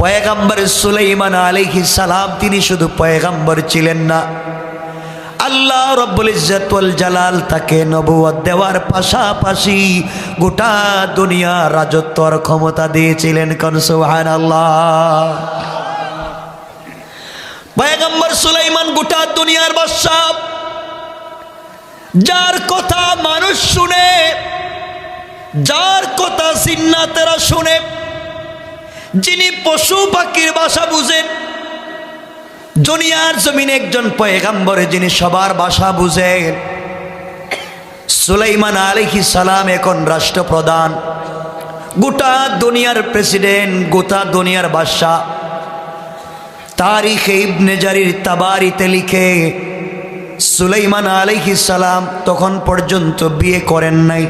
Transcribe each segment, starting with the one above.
পয়গম্বর সুলাইমান আলাইহিস সালাম তিনি শুধু পয়গম্বর ছিলেন না, আল্লাহ রব্বুল ইজ্জত ওয়াল জালাল তাকে নবুয়ত দেওয়ার পাশাপাশি গোটা দুনিয়ার রাজত্বর ক্ষমতা দিয়েছিলেন। কোন সুবহানাল্লাহ। পয়গম্বর সুলাইমান গোটা দুনিয়ার বাদশা, যার কথা মানুষ শুনে, যার কথা জিন্নাতেরা শুনে, যিনি পশু পাখির ভাষা বুঝেন, দুনিয়ার জমিনে একজন পয়গম্বর যিনি সবার ভাষা বুঝেন। সুলাইমান আলাইহিস সালাম এখন রাষ্ট্রপ্রধান, গোটা দুনিয়ার প্রেসিডেন্ট, গোটা দুনিয়ার বাদশা। তারিখে ইবনে জারির তাবারিতে লিখে সুলাইমান আলাইহিস সালাম তখন পর্যন্ত বিয়ে করেন নাই।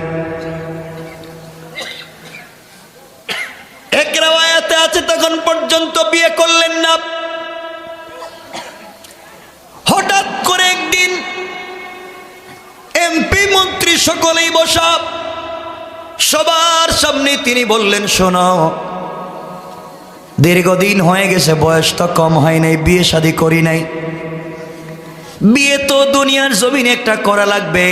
এক রাওয়ায়াতে আছে তখন পর্যন্ত বিয়ে করলেন না। হঠাৎ করে একদিন এমপি মন্ত্রী সকলেই বসা, সবার সামনে তিনি বললেন, শোনো, দীর্ঘদিন হয়ে গেছে, বয়স তো কম হয় নাই, বিয়ে শাদী করি নাই, বিয়ে তো দুনিয়ার জমিনে একটা করা লাগবে,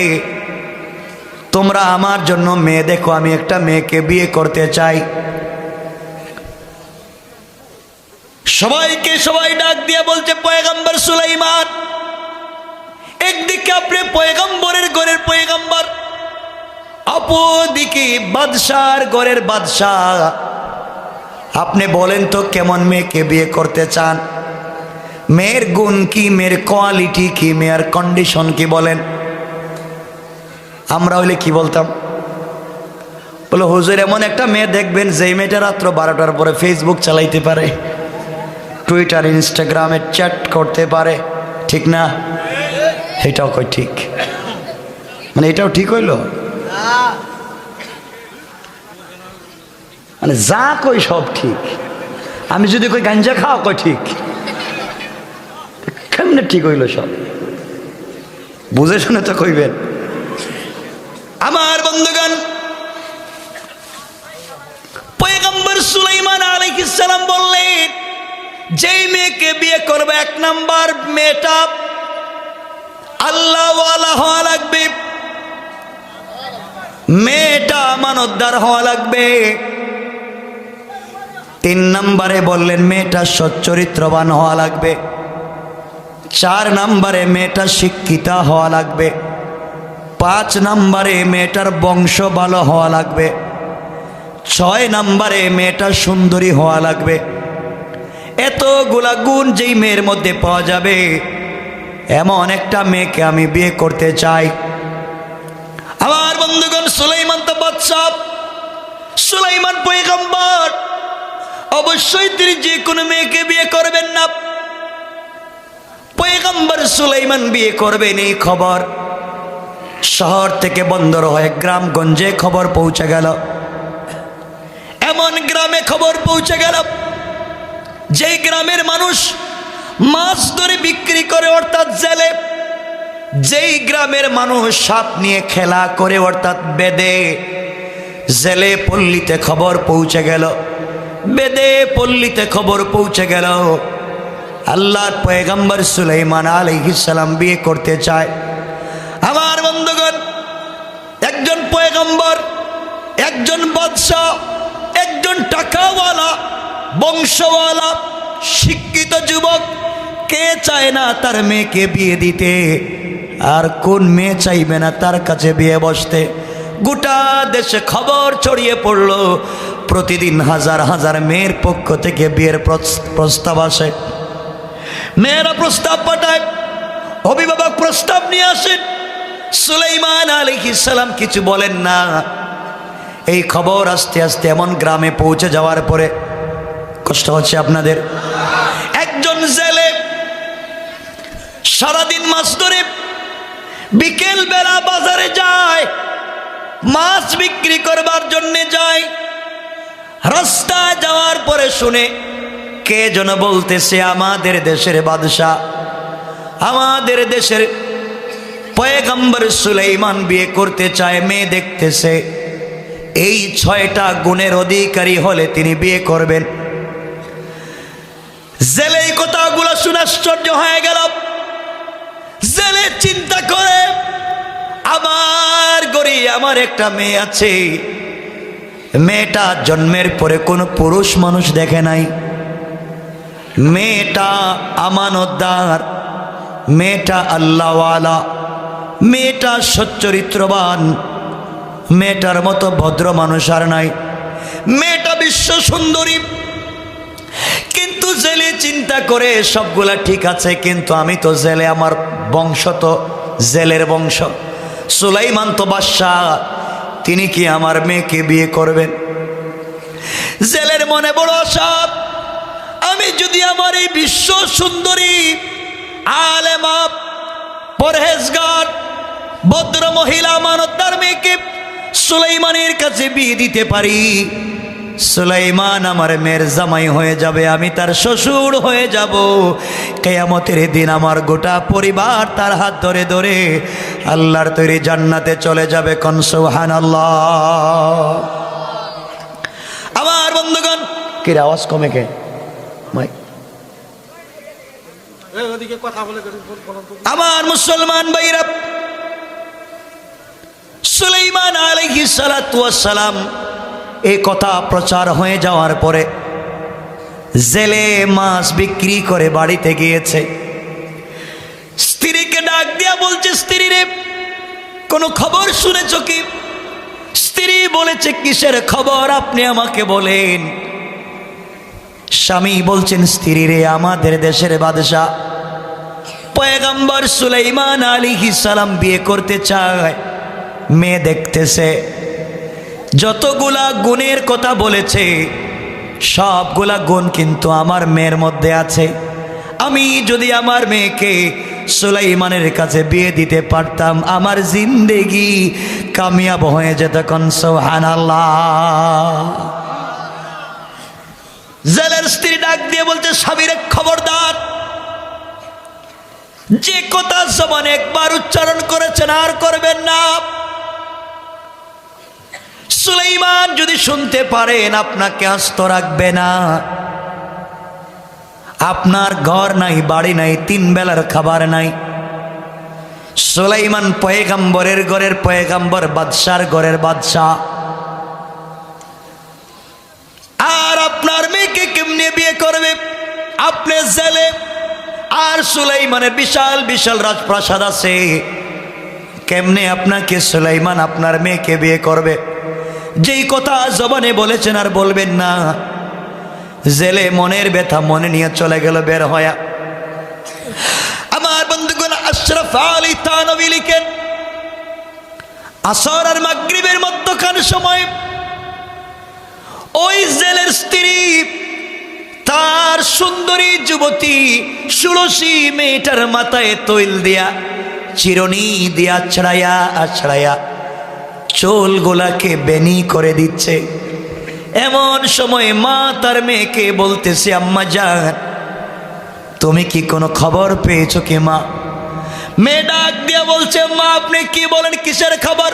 তোমরা আমার জন্য মেয়ে দেখো, আমি একটা মেয়েকে বিয়ে করতে চাই। সবাইকে সবাই ডাক দিয়ে বলছে, পয়গম্বর সুলাইমান, একদিকে আপনি পয়গম্বরের ঘরের পয়গম্বর, অপরদিকে বাদশার ঘরের বাদশাহ, আপনি বলেন তো কেমন মেয়েকে বিয়ে করতে চান? মেয়ের গুণ কি, মেয়ের কোয়ালিটি কি, মেয়ের কন্ডিশন কি বলেন? আমরা হইলে কি বলতাম? বলো, হুজুর এমন একটা মেয়ে দেখবেন যে মেয়েটা রাত্র 12টার পরে ফেসবুক চালাইতে পারে, টুইটার ইনস্টাগ্রামে চ্যাট করতে পারে, ঠিক না? এটাও কই ঠিক? মানে এটাও ঠিক হইল? মানে যা কই সব ঠিক, আমি যদি কই গাঞ্জা খাওয়া কই ঠিক, কেমনে ঠিক হইল সব? বুঝে শুনে তো কইবেন। আমার বন্ধুগণ, পয়গম্বর সুলাইমান আলাইহিস সালাম বললেন, যেই মেয়েকে বিয়ে করবে, এক নাম্বার মেয়েটা আল্লাহ ওয়ালা হওয়া লাগবে, মেয়েটা আমানতদার হওয়া লাগবে। 3 নম্বরে বললেন মেয়েটা সচ্চরিত্রবান হওয়া লাগবে। 4 নম্বরে মেয়েটা শিক্ষিতা হওয়া লাগবে। 5 নম্বরে মেয়েটার বংশ ভালো হওয়া লাগবে। 6 নম্বরে মেয়েটা সুন্দরী হওয়া লাগবে। এতগুলা গুণ যেই মেয়ের মধ্যে পাওয়া যাবে, এমন একটা মেয়েকে আমি বিয়ে করতে চাই। আমার বন্ধুগণ, সুলাইমান তো বাদশা, সুলাইমান পয়গম্বর, অবশ্যই তিনি যে কোনো মেয়েকে বিয়ে করবেন না। পয়গম্বর সুলাইমান বিয়ে করবেন, এই খবর শহর থেকে বন্দর হয়ে গ্রামগঞ্জে খবর পৌঁছে গেল। এমন গ্রামে খবর পৌঁছে গেল, যেই গ্রামের মানুষ মাছ ধরে বিক্রি করে, অর্থাৎ জেলে, যেই গ্রামের মানুষ সাপ নিয়ে খেলা করে, অর্থাৎ বেদে, জেলে পল্লীতে খবর পৌঁছে গেল, বেদে পল্লীতে খবর পৌঁছে গেল, আল্লাহর পয়গম্বর সুলাইমান আলাইহিস সালাম বিয়ে করতে চায়। আমার বন্ধুগণ, একজন পয়গম্বর, একজন বাদশাহ, একজন টাকাওয়ালা, বংশওয়ালা, শিক্ষিত যুবক, কে চায় না তার মেয়েকে বিয়ে দিতে? আর কোন মেয়ে চাইবে না তার কাছে বিয়ে বসতে? গোটা দেশে খবর ছড়িয়ে পড়ল, প্রতিদিন হাজার হাজার মেয়ের পক্ষ থেকে বিয়ের প্রস্তাব আসে। মেয়েরা প্রস্তাব পাঠায়, অভিভাবক প্রস্তাব নিয়ে আসেন। সুলাইমান আলাইহিস সালাম কিছু বলেন না। এই খবর আস্তে আস্তে এমন গ্রামে পৌঁছে যাওয়ার পরে, কষ্ট হচ্ছে আপনাদের, একজন জেলে সারাদিন মাছ ধরে বিকেল বেলা বাজারে যায়, মাছ বিক্রি করবার জন্য যায়। রাস্তায় যাওয়ার পরে শুনে কে যেন বলতেছে, আমাদের দেশের বাদশা, আমাদের দেশের পয়গম্বর সুলাইমান বিয়ে করতে চায়, মেয়ে দেখতেছে, এই 6টা গুণের অধিকারী হলে তিনি বিয়ে করবেন। জেলে এই কথাগুলো শুনে আশ্চর্য হয়ে গেল। জেলে চিন্তা করে, আমার গরি আমার একটা মেয়ে আছে, মেয়েটা জন্মের পরে কোনো পুরুষ মানুষ দেখে নাই, মেয়েটা আমানতদার, মেয়েটা আল্লাহওয়ালা, মেয়েটা সচ্চরিত্রবান, মেয়েটার মতো ভদ্র মানুষ আর নাই, মেয়েটা বিশ্ব সুন্দরী। কিন্তু জেলে চিন্তা করে সবগুলা ঠিক আছে, কিন্তু আমি তো জেলে, আমার বংশ তো জেলের বংশ, সুলাইমান তো বাদশাহ, তিনি কি আমার মেয়েকে বিয়ে করবেন? জেলের মনে বড় আশা, আমি যদি আমার এই বিশ্ব সুন্দরী আলেমা পরহেজগার ভদ্র মহিলা আমানতদার মেয়েকে সুলাইমানের কাছে বিয়ে দিতে পারি, সুলাইমান আমার মেয়ের জামাই হয়ে যাবে, আমি তার শ্বশুর হয়ে যাব। কিয়ামতের দিন আমার গোটা পরিবার তার হাত ধরে ধরে আল্লাহর তৈরি জান্নাতে চলে যাবে। কোন সুবহানাল্লাহ। আমার বন্ধুগণ, কি আওয়াজ কমে কে মাইক? আমার মুসলমান ভাইরা, সুলাইমান আলাইহিস সালাতু ওয়াস সালাম এই কথা প্রচার হয়ে যাওয়ার পরে জেলে মাছ বিক্রি করে বাড়িতে গিয়েছে। স্ত্রীকে ডাক দিয়া বলছে, স্ত্রী রে, কোনো খবর শুনেছ কি? স্ত্রী বলেছে, কিসের খবর আপনি আমাকে বলেন। স্বামী বলছেন, স্ত্রী রে, আমাদের দেশের বাদশাহ পয়গম্বর সুলাইমান আলাইহিস সালাম বিয়ে করতে চায়, মেয়ে দেখতেছে, যতগুলা গুণের কথা বলেছে সবগুলা গুণ কিন্তু আমার মেয়ের মধ্যে আছে। আমি যদি আমার মেয়েকে সুলাইমানের কাছে বিয়ে দিতে পারতাম, আমার জিন্দেগি কামিয়াব হয়ে যেত। কোন সুবহানাল্লাহ। জেলের স্ত্রী ডাক দিয়ে বলতে, স্বামীরে খবরদার, যে কথা জবানে একবার উচ্চারণ করেছেন আর করবেন না। সুলাইমান যদি শুনতে পারেন আপনাকে আস্ত রাখবে না। আপনার ঘর নাই, বাড়ি নাই, 3 বেলার খাবার নাই। সুলাইমান পয়গম্বরের ঘরের পয়গম্বর, বাদশার ঘরের বাদশাহ। আর আপনার মেয়েকে কেমনে বিয়ে করবে? আপনি জেলে, আর সুলাইমানের বিশাল বিশাল রাজপ্রাসাদ আছে, কেমনে আপনাকে সুলাইমান আপনার মেয়েকে বিয়ে করবে? যেই কথা জবানে বলেছেন আর বলবেন না। জেলে মনের ব্যথা মনে নিয়ে চলে গেল বের হয়া। আমার বন্ধুগণ, আশরাফ আলী থানভী লিখেন, আসর আর মাগরিবের মধ্যখান সময় ওই জেলের স্ত্রী তার সুন্দরী যুবতী ষোড়শী মেয়েটার মাথায় তৈল দিয়া, চিরুনি দিয়া ছড়াইয়া আছড়াইয়া চুলগুলাকে বেনি করে দিচ্ছে। এমন সময় মা তার মেয়েকে বলতেছে, আম্মা জান, তুমি কি কোনো খবর পেয়েছো কি মা? মেয়ে ডাক দিয়া বলছে, মা আপনি কি বলেন, কিসের খবর?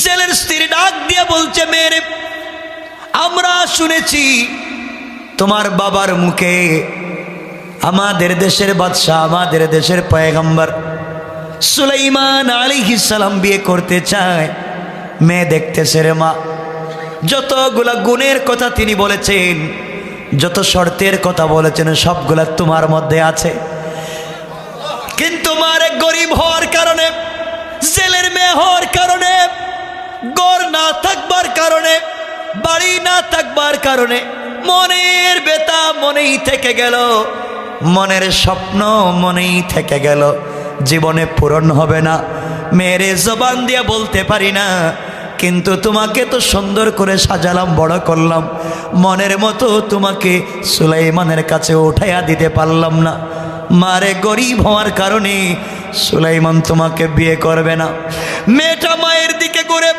জেলের স্ত্রী ডাক দিয়া বলছে, মেয়ে, আমরা শুনেছি তোমার বাবার মুখে আমাদের দেশের বাদশাহ, আমাদের দেশের পয়গম্বর সুলাইমান আলাইহিস সালাম বিয়ে করতে চায়, মেয়ে দেখতেছে রে মা। যতগুলা গুণের কথা তিনি বলেছেন, যত শর্তের কথা বলেছেন, সবগুলা তোমার মধ্যে আছে। কিন্তু মার গরিব হওয়ার কারণে, জেলের মেয়ে হওয়ার কারণে, ঘর না থাকবার কারণে, বাড়ি না থাকবার কারণে মনের ব্যথা মনেই থেকে গেল, মনের স্বপ্ন মনেই থেকে গেল, জীবনে পূরণ হবে না। মেরে জবান দিয়ে বলতে পারি না, কিন্তু তোমাকে তো সুন্দর করে সাজালাম, বড় করলাম, মনের মতো তোমাকে সুলাইমানের কাছে উঠাইয়া দিতে পারলাম না। মারে গরিব হওয়ার কারণে সুলাইমান তোমাকে বিয়ে করবে না। মেয়েটা মায়ের দিকে ঘুরে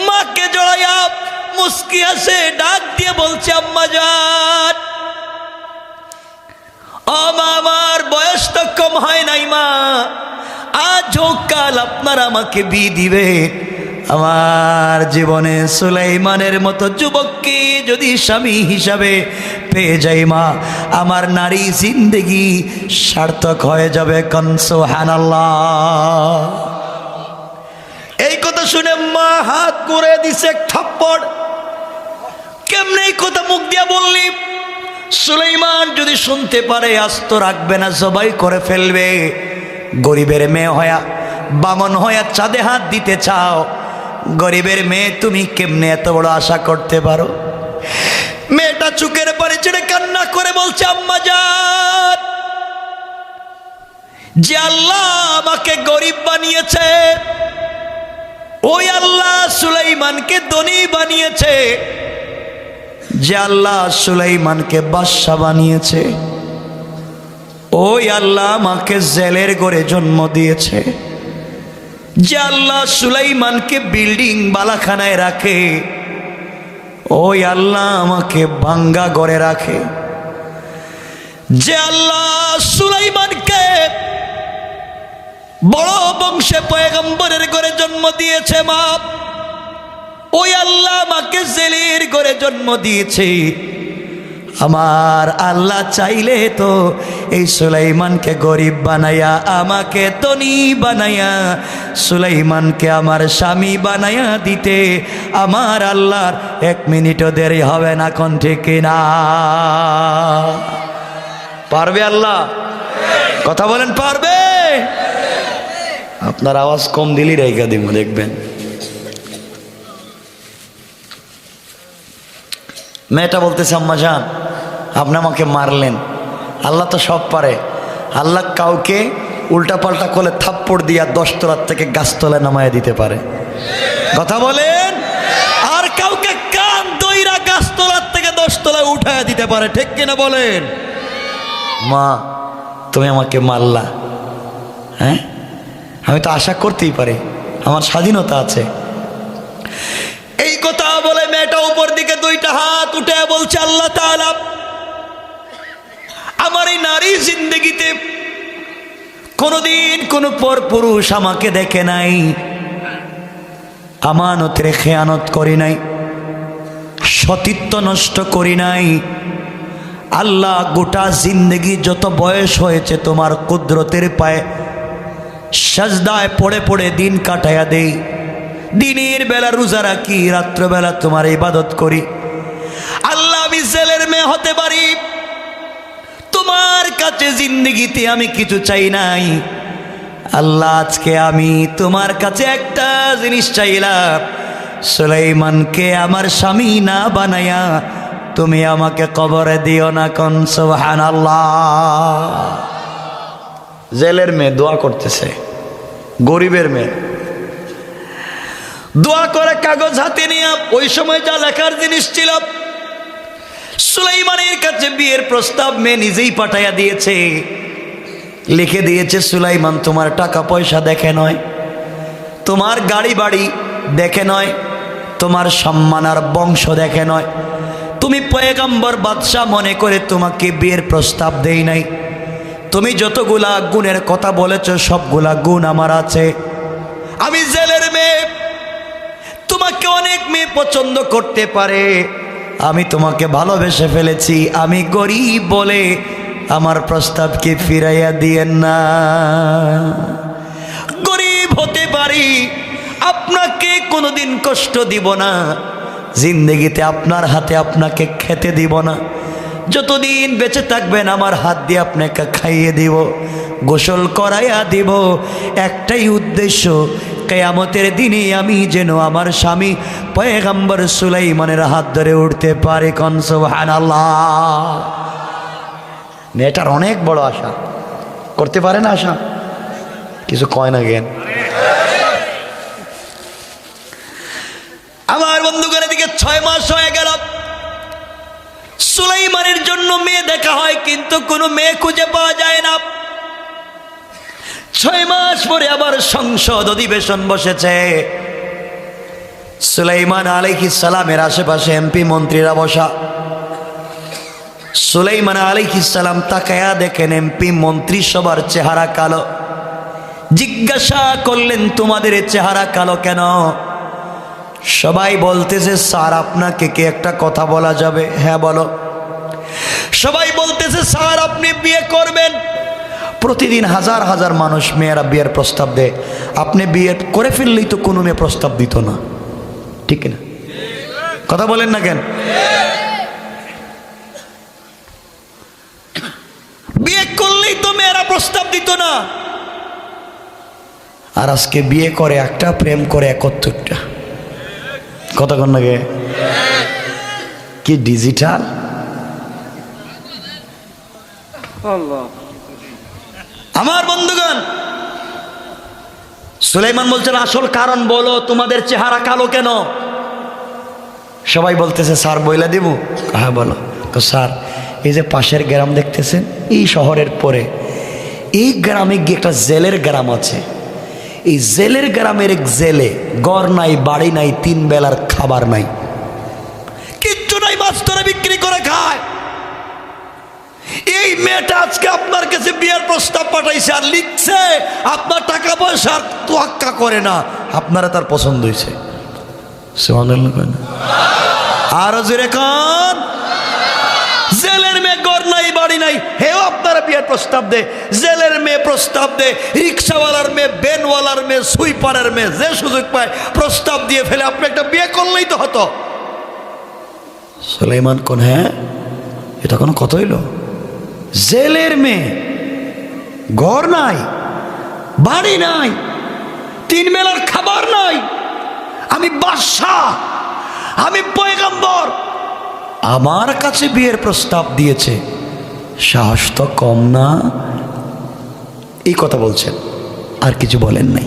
মাকে জড়াইয়া মুস্কি আসে, ডাক দিয়ে বলছে, আম্মা জান, ও মা, আমার বয়স তো কম হয় নাই মা, আজ হোক কাল আপনারা আমাকে বিয়ে দিবে। আমার জীবনে সুলাইমানের মতো যুবককে যদি স্বামী হিসাবে পেয়ে যাই মা, আমার নারী জিন্দেগি সার্থক হয়ে যাবে। কোন সুবহানাল্লাহ। এই কথা শুনে মা হাত করে দিছে এক থাপ্পড়। কেমনে এই কথা মুখ দিয়া বললি? সুলাইমান যদি শুনতে পারে আস্ত রাখবে না, জবাই করে ফেলবে। গরিবের মেয়ে হয়া, বামন হয়া চাঁদে হাত দিতে চাও? গরিবের মেয়ে তুমি কেমনে এত বড় আশা করতে পারো? মেয়েটা চোখের পানি ছেড়ে কান্না করে বলছে, আম্মা জান, যে আল্লাহ আমাকে গরিব বানিয়েছে, ওই আল্লাহ সুলাইমানকে ধনী বানিয়েছে। যে আল্লাহ সুলাইমানকে বাদশা বানিয়েছে, ওই আল্লাহ আমাকে জেলের ঘরে জন্ম দিয়েছে। যে আল্লাহ সুলাইমানকে বিল্ডিং বালাখানায় রাখে, ওই আল্লাহ আমাকে ভাঙ্গা ঘরে রাখে। যে আল্লাহ সুলাইমানকে বড় বংশে পয়গম্বরের ঘরে জন্ম দিয়েছে মা, ওই আল্লাহ আমাকে জেলের ঘরে জন্ম দিয়েছে। আমার আল্লাহ চাইলে তো এই সুলাইমানকে গরিব বানায়া, আমাকে ধনী বানায়া, সুলাইমানকে আমার স্বামী বানায়া দিতে আমার আল্লাহর 1 মিনিটও দেরি হবে না। কোন ঠিক কিনা? পারবে আল্লাহ? কথা বলেন, পারবে? আপনার আওয়াজ কম দিলেই রেখা দিব, দেখবেন। মেয়েটা বলতেছে, আম্মা জান, আপনি আমাকে মারলেন, আল্লাহ তো সব পারে। আল্লাহ কাউকে উল্টা পাল্টা করলে থাপ্পড় দিয়া 10 তলার থেকে গাছতলায় নামায় দিতে পারে। কথা বলেন। আর কাউকে কান দইরা গাছতলার থেকে 10 তলায় উঠায় দিতে পারে। ঠিক কিনা বলেন? মা, তুমি আমাকে মারলা, হ্যাঁ, আমি তো আশা করতেই পারি, আমার স্বাধীনতা আছে। এই কথা বলে মেয়েটা উপর দিকে 2টা হাত উঠে বলছে, আল্লাহ তাআলা আমার এই নারী জিন্দেগিতে কোনোদিন কোনো পর পুরুষ আমাকে দেখে নাই, আমানতের খেয়ানত করি নাই, সতীত্ব নষ্ট করি নাই। আল্লাহ গোটা জিন্দেগি যত বয়স হয়েছে তোমার কুদরতের পায়ে সাজদায় পড়ে পড়ে দিন কাটায়া দেই। দিনের বেলা রোজা রাখি, রাত্রবেলা তোমার ইবাদত করি। আল্লাহ আমি জেলের মেয়ে হতে পারি, তোমার কাছে জিন্দেগিতে আমি কিছু চাই নাই। আল্লাহ আজকে আমি তোমার কাছে একটা জিনিস চাইলাম, সুলাইমানকে আমার স্বামী না বানায়া তুমি আমাকে কবরে দিও না। কোন সুবহানাল্লাহ। জেলের মেয়ে দোয়া করতেছে, গরিবের মেয়ে দোয়া করে কাগজ হাতে নিয়ে। ওই সময় যা লেখার জিনিস ছিল, সুলাইমানের কাছে বিয়ের প্রস্তাব মেয়ে নিজেই পাঠাইয়া দিয়েছে। লিখে দিয়েছে, সুলাইমান তোমার টাকা পয়সা দেখে নয়, তোমার গাড়ি বাড়ি দেখে নয়, তোমার সম্মান আর বংশ দেখে নয়, তুমি পয়গম্বর বাদশাহ মনে করে তোমাকে বিয়ের প্রস্তাব দেই নাই। তুমি যতগুলা গুণের কথা বলেছ সবগুলা গুণ আমার আছে। আমি জেলের মেয়ে, তোমাকে অনেক মেয়ে পছন্দ করতে পারে, আমি তোমাকে ভালোবেসে ফেলেছি। আমি গরিব বলে আমার প্রস্তাবকে ফিরাইয়া দিয়েন না। গরিব হতে পারি, আপনাকে কোনোদিন কষ্ট দিব না, জিন্দেগিতে আপনার হাতে আপনাকে খেতে দিব না। যতদিন বেঁচে থাকবেন আমার হাত দিয়ে আপনাকে খাইয়ে দিব, গোসল করাইয়া দিব। একটাই উদ্দেশ্য, কিয়ামতের দিনে আমি যেন আমার স্বামী পয়গম্বর সুলাইমানের হাত ধরে উঠতে পারি। কোন সুবহানাল্লাহ। মেয়েটার অনেক বড় আশা, করতে পারে না আশা, কিছু কয় না জ্ঞান। আমার বন্ধুগণের দিকে 6 মাস হয়ে গেল, সুলাইমানের জন্য মেয়ে দেখা হয় কিন্তু কোনো মেয়ে খুঁজে পাওয়া যায় না। 6 মাস পরে আবার সংসদ অধিবেশন বসেছে। সুলাইমান আলাইহিস সালামের আশেপাশে এমপি মন্ত্রীরা বসা। সুলাইমান আলাইহিস সালাম তাকায়া দেখেন এমপি মন্ত্রী সবার চেহারা কালো। জিজ্ঞাসা করলেন, তোমাদের চেহারা কালো কেন? সবাই বলতেছে, স্যার আপনাকে কি একটা কথা বলা যাবে? হ্যাঁ বলো। সবাই বলতেছে স্যার আপনি বিয়ে করবেন। প্রতিদিন হাজার হাজার মানুষ মেয়েরা বিয়ের প্রস্তাব দেয়, আপনি বিয়ে করে ফেললেই তো কোনো মেয়ে প্রস্তাব দিত না, ঠিক না? কথা বলেন না কেন? বিয়ে করলেই তো মেয়েরা প্রস্তাব দিত না, আর আজকে বিয়ে করে একটা, প্রেম করে 71টা। কতক্ষণ লাগে? কি ডিজিটাল! আমার বন্ধুগণ, সুলাইমান বলছেন আসল কারণ বলো, তোমাদের চেহারা কালো কেন? সবাই বলতেছে স্যার বইলা দিব। হ্যাঁ বলো। তো স্যার এই যে পাশের গ্রাম দেখতেছেন, এই শহরের পরে এই গ্রামে গিয়ে একটা জেলের গ্রাম আছে, এই জেলের গ্রামের এক জেলে ঘর নাই, বাড়ি নাই, 3 বেলার খাবার নাই, কিচ্ছু নাই, মাছ ধরে বিক্রি করে খায়। এই মেয়েটা আজকে আপনার কাছে বিয়ের প্রস্তাব পাঠাইছে আর লিখছে আপনার টাকা পয়সা তোয়াক্কা করে না, আপনারা তার পছন্দ হয়েছে। আর জোরে কান। জেলের মেয়ে ঘর নাই, বাড়ি নাই, হেও আপনারা বিয়ের প্রস্তাব দে। জেলের মেয়ে প্রস্তাব দে, রিক্সাওয়ালার মেয়ে, ভ্যানওয়ালার মেয়ে, সুইপারের মেয়ে, যে সুযোগ পায় প্রস্তাব দিয়ে ফেলে। আপনি একটা বিয়ে করলেই তো হতো। সুলাইমান কোন? হ্যাঁ, এটা কোনো কথা হইল? জেলের মেয়ে, ঘর নাই, বাড়ি নাই, 3 বেলার খাবার নাই, আমি বাদশাহ, আমি পয়গম্বর, আমার কাছে বিয়ের প্রস্তাব দিয়েছে, সাহস তো কম না? এই কথা বলছেন, আর কিছু বলেন নাই।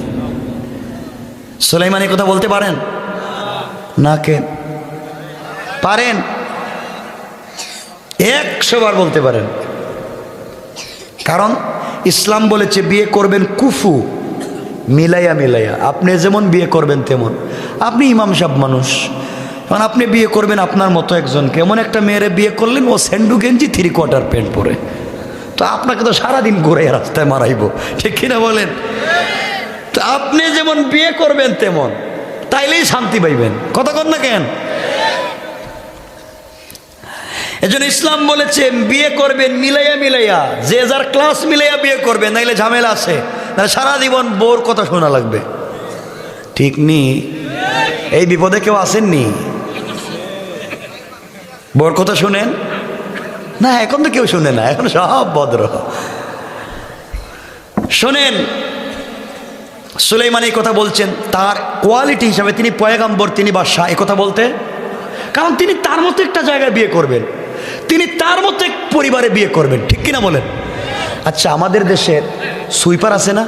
সুলাইমান এই কথা বলতে পারেন না? কেন পারেন? 100 বার বলতে পারেন। কারণ ইসলাম বলেছে বিয়ে করবেন কুফু, মিলাইয়া মিলাইয়া। আপনি যেমন বিয়ে করবেন তেমন। আপনি ইমাম সাহেব মানুষ, কারণ আপনি বিয়ে করবেন আপনার মতো একজনকে, এমন একটা মেয়েরে বিয়ে করলেন ও স্যান্ডু গেঞ্জি 3/4 প্যান্ট পরে, তো আপনাকে তো সারাদিন ঘুরে রাস্তায় মারাইব, ঠিক কিনা বলেন? তো আপনি যেমন বিয়ে করবেন তেমন, তাইলেই শান্তি পাইবেন। কথা কন না কেন? এজন্য ইসলাম বলেছে বিয়ে করবেন মিলাইয়া মিলাইয়া, যে যার ক্লাস মিলাইয়া বিয়ে করবেন, নাইলে ঝামেলা আছে, নাহলে সারা জীবন বোর কথা শোনা লাগবে, ঠিক নি? এই বিপদে কেউ আসেননি? বোর কথা শুনেন না? এখন তো কেউ শুনে না, এখন সব ভদ্র। শোনেন, সুলাইমান এই কথা বলছেন তার কোয়ালিটি হিসাবে, তিনি পয়গম্বর, তিনি বাদশাহ, এই কথা বলতে। কারণ তিনি তার মতো একটা জায়গায় বিয়ে করবেন, তিনি তার মতো এক পরিবারে বিয়ে করবেন, ঠিক কিনা বলেন? আচ্ছা, আমাদের দেশের সুইপার আছে না?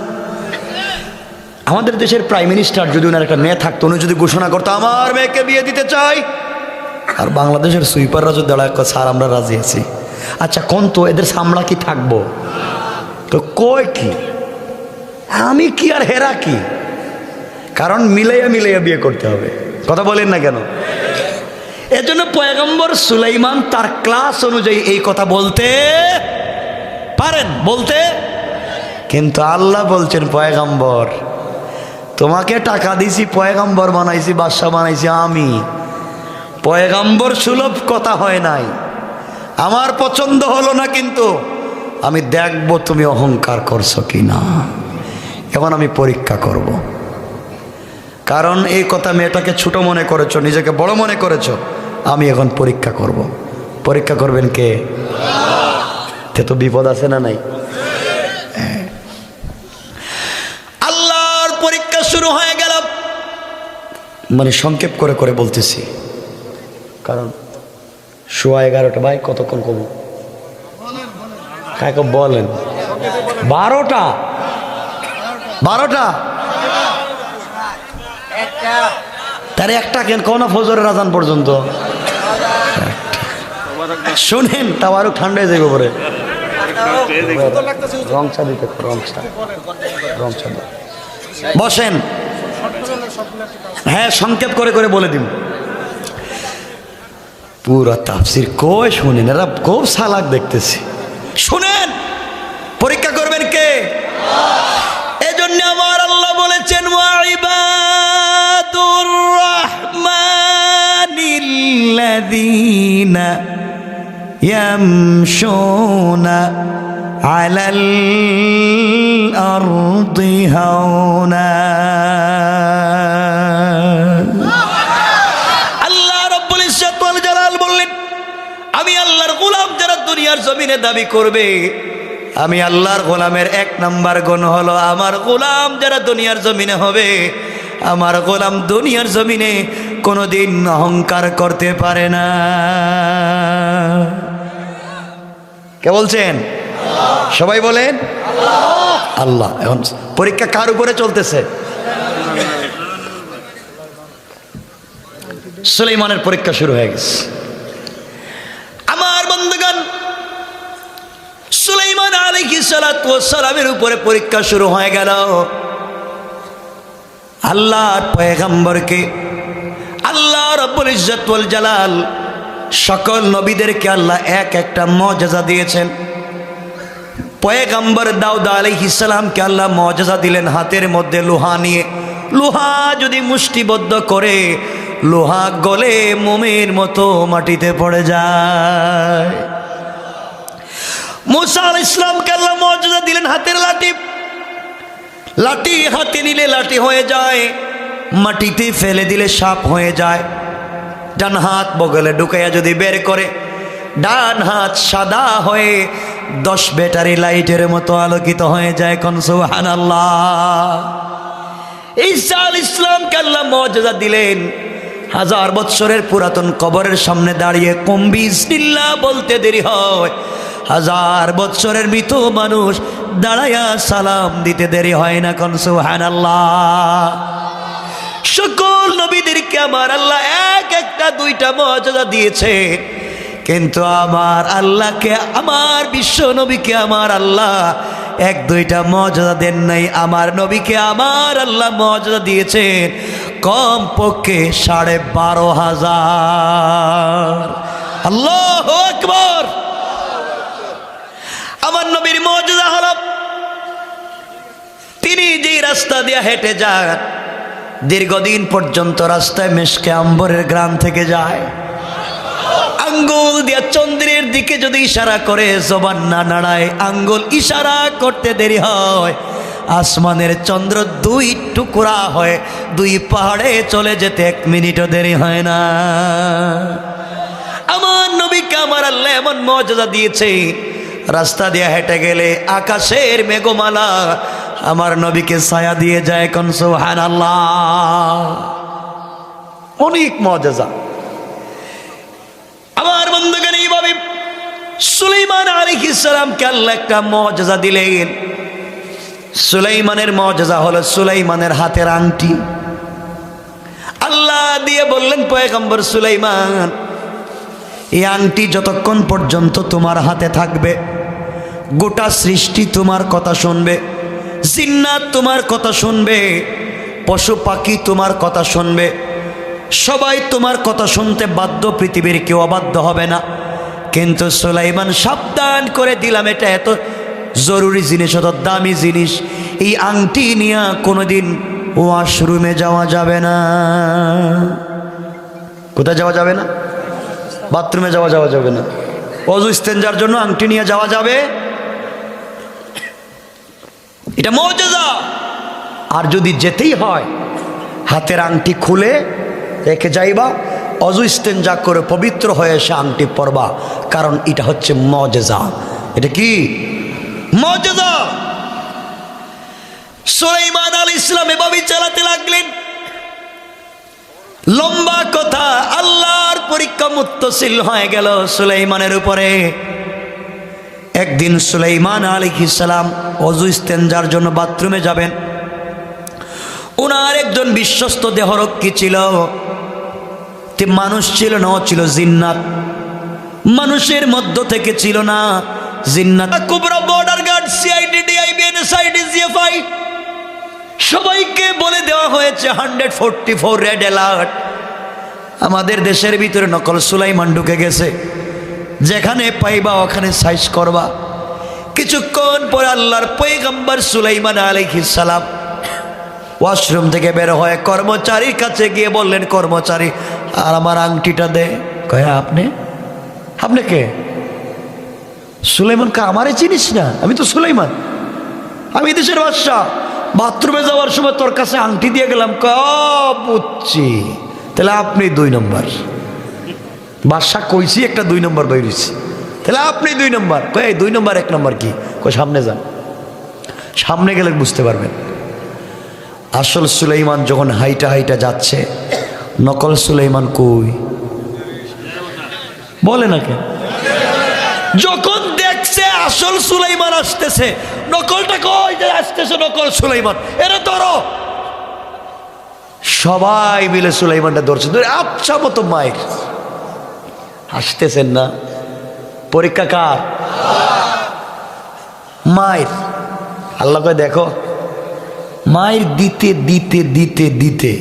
আমাদের দেশের প্রাইম মিনিস্টার যদি ওনার একটা মেয়ে থাকতো, উনি যদি ঘোষণা করতো আমার মেয়েকে বিয়ে দিতে চাই, আর বাংলাদেশের সুইপাররা যদি দাঁড়ায় স্যার আমরা রাজি আছি, আচ্ছা কোন তো এদের সামলা কি থাকবো? তো কয় কি আমি কি আর হেরা কি? কারণ মিলাইয়া মিলাইয়া বিয়ে করতে হবে। কথা বলেন না কেন? এজন্য পয়গম্বর সুলাইমান তার ক্লাস অনুযায়ী এই কথা বলতে পারেন, বলতে। কিন্তু আল্লাহ বলছেন পয়গম্বর তোমাকে টাকা দিছি, পয়গম্বর বানাইছি, বাদশাহ বানাইছি আমি। পয়গম্বর সুলভ কথা হয় নাই, আমার পছন্দ হলো না, কিন্তু আমি দেখব তুমি অহংকার করছো কিনা, এখন আমি পরীক্ষা করব। কারণ এই কথা মেয়েটাকে ছোট মনে করেছো, নিজেকে বড় মনে করেছো, আমি এখন পরীক্ষা করব। পরীক্ষা করবেন কে? তে তো বিপদ আছে না নাই? আল্লাহর পরীক্ষা শুরু হয়ে গেল। মানে সংক্ষেপ করে করে বলতেছি, কারণ 11:15 ভাই কতক্ষণ কমু? কাকে বলেন? 12টা তার একটা কেন কোন ফজরের আজান পর্যন্ত শুনেন, তাও ঠান্ডা হয়ে যাবে পরে। রং চা দিতে, রং চা বসেন। হ্যাঁ, সংক্ষেপ করে করে বলে দিন। পুরা তাফসির কই শুনেন, এরা খুব সালাক দেখতেছি। শুনেন, পরীক্ষা করবেন কে? এজন্য আমার আল্লাহ বলেছেন ওয়াইবাদুর রহমানিল্লাযীনা ইয়ামশুনা আলাল আরদি হাওনা। আল্লাহ রাব্বুল ইজ্জত ওয়াল জালাল বললেন, আমি আল্লাহর গোলাম যারা দুনিয়ার জমিনে দাবি করবে, আমি আল্লাহর গোলামের 1 নাম্বার গুণ হলো, আমার গোলাম যারা দুনিয়ার জমিনে হবে, আমার গোলাম দুনিয়ার জমিনে কোনোদিন অহংকার করতে পারে না। কে বলছেন? সবাই বলেন আল্লাহ। এখন পরীক্ষা কার উপরে চলতেছে? সুলাইমানের পরীক্ষা শুরু হয়ে গেছে। আমার বন্ধুগণ, সুলাইমান আলাইহিস সালাতু ওয়াস সালামের উপরে পরীক্ষা শুরু হয়ে গেল। আল্লাহর পয়গম্বরকে আল্লাহ রাব্বুল ইজ্জত ওয়াল জালাল সকল নবীদেরকে আল্লাহ এক একটা মুআজিজা দিয়েছেন। পয়গম্বর দাউদ আলাইহিস সালামকে আল্লাহ মুআজিজা দিলেন হাতের মধ্যে লোহা নিয়ে। লোহা যদি মুষ্টিবদ্ধ করে, লোহা গলে মোমের মতো মাটিতে পড়ে যায়। মুসা আলাইহিস সালামকে আল্লাহ মুআজিজা দিলেন হাতের লাঠি। লাঠি হাতে নিলে লাঠি হয়ে যায়, মাটিতে ফেলে দিলে সাপ হয়ে যায়। ডান হাত বগলে ঢুকাইয়া যদি বের করে, ডান হাত সাদা হয়ে 10 ব্যাটারি লাইটের মতো আলোকিত হয়ে যায়। কোন সুবহানাল্লাহ। ঈসা আলাইহিস সালামকে আল্লাহ মুআজিজা দিলেন। 1000 বছরের পুরাতন কবরের সামনে দাঁড়িয়ে কুম বিসমিল্লাহ বলতে দেরি হয়, 1000 বছরের মৃত মানুষ দাঁড়ায়া সালাম দিতে দেরি হয় না। কোন সুবহানাল্লাহ। সকল নবীদেরকে আমার আল্লাহ এক একটা 2টা মুআজিজা দিয়েছে, কিন্তু আমার আল্লাহকে, আমার বিশ্ব নবীকে আমার আল্লাহ 1-2টা মুআজিজা দেন নাই। আমার নবীকে আমার আল্লাহ মুআজিজা দিয়েছেন কম পক্ষে 12,500। আল্লাহু আকবার। আমার নবীর মুআজিজা হলো, তিনি যে রাস্তা দিয়ে হেঁটে যান, দীর্ঘদিন পর্যন্ত রাস্তায় মেশকে আম্বরের গ্রাম থেকে যায়। আঙ্গুল দিয়া চন্দ্রের দিকে যদি ইশারা করে, জবান না নাড়ায়, আঙ্গুল ইশারা করতে দেরি হয়, আসমানের চন্দ্র 2 টুকরা হয়, 2 পাহাড়ে চলে যেতে 1 মিনিটও দেরি হয় না। আমার নবীকে আমার আল্লাহ এমন মুআজিজা দিয়েছে, রাস্তা দিয়ে হেঁটে গেলে আকাশের মেঘমালা আমার নবীকে ছায়া দিয়ে যায়। কোন সুবহানাল্লাহ। অনেক মুআজিজা। আমার বন্ধুগণ, এইভাবে সুলাইমান আলাইহিস সালামকে আল্লাহ একটা মুআজিজা দিলেন। সুলাইমানের মুআজিজা হলো সুলাইমানের হাতের আংটি। আল্লাহ দিয়ে বললেন, পয়গম্বর সুলাইমান, এই আংটি যতক্ষণ পর্যন্ত তোমার হাতে থাকবে, গোটা সৃষ্টি তোমার কথা শুনবে, জিন্নাত তোমার কথা শুনবে, পশু পাখি তোমার কথা শুনবে, সবাই তোমার কথা শুনতে বাধ্য, পৃথিবীর কেউ অবাধ্য হবে না। কিন্তু সুলাইমান, সাবধান করে দিলাম, এটা এত জরুরি জিনিস, এত দামি জিনিস, এই আংটি নিয়ে কোনোদিন ওয়াশরুমে যাওয়া যাবে না। কোথায় যাওয়া যাবে না? বাথরুমে যাওয়া যাবে না। ওযু ইস্তেঞ্জার জন্য আংটি নিয়ে যাওয়া যাবে, এটা মুআজিজা। আর যদি যেতেই হয়, হাতের আংটি খুলে রেখে যাইবা, ওযু ইস্তেঞ্জা করে পবিত্র হয়ে এসে আংটি পরবা, কারণ এটা হচ্ছে মুআজিজা। এটা কি মুআজিজা? সুলাইমান আলাইহিস সালাম এভাবে চালাতে লাগলেন। লম্বা কথা, আল্লাহর পরীক্ষা মুত্তাসিল হয়ে গেল সুলাইমানের উপরে। একদিন সুলাইমান আলাইহিস সালাম ওযু ইস্তেঞ্জার জন্য বাথরুমে যাবেন। ওনার একজন বিশ্বস্ত দেহরক্ষী ছিল, মানুষ ছিল না, ছিল জিন্নাত। মানুষের মধ্য থেকে ছিল না, জিন্নাত। কুবরা border guard, CID, DIB, NSID, GFI সবাইকে বলে দেওয়া হয়েছে 144 রেড অ্যালার্ট। আমাদের দেশের ভিতরে নকল সুলাইমান ঢুকে গেছে, যেখানে পাইবা ওখানে সাইজ করবা। কিছুক্ষণ পরে আল্লাহর পয়গম্বর সুলাইমান আলাইহিস সালাম ওয়াশরুম থেকে বের হয়ে কর্মচারীর কাছে গিয়ে বললেন, কর্মচারী, আর আমার আংটিটা দে। কয়, আপনি কে? সুলাইমানকে আমারে চিনিস না? আমি তো সুলাইমান, আমি দেশের বাদশাহ। বাথরুমে যাওয়ার সময় তোর কাছে আংটি দিয়ে গেলাম। বুঝছি, তাহলে আপনি 2 নম্বর। বাদশাহ কইছি একটা 2 নম্বর বেরিয়েছি, তাহলে আপনি 2 নম্বর। কই 2 নম্বর 1 নম্বর কি? কই সামনে যান, সামনে গেলে বুঝতে পারবেন। আসল সুলাইমান যখন হাইটা হাইটা যাচ্ছে, নকল সুলাইমান কই বলে না কেন? যখন দেখছে আসল সুলাইমান আসতেছে, নকলটা কই যে আসতেছে? নকল সুলাইমান, এরা ধরো। সবাই মিলে সুলাইমানটা ধরছে, ধরে আচ্ছা মতো মায়ের। আসতেছেন না? পরীক্ষা কার? মায়ের। আল্লাহ কয় দেখো, মায়ের দিতে দিতে দিতে দিতে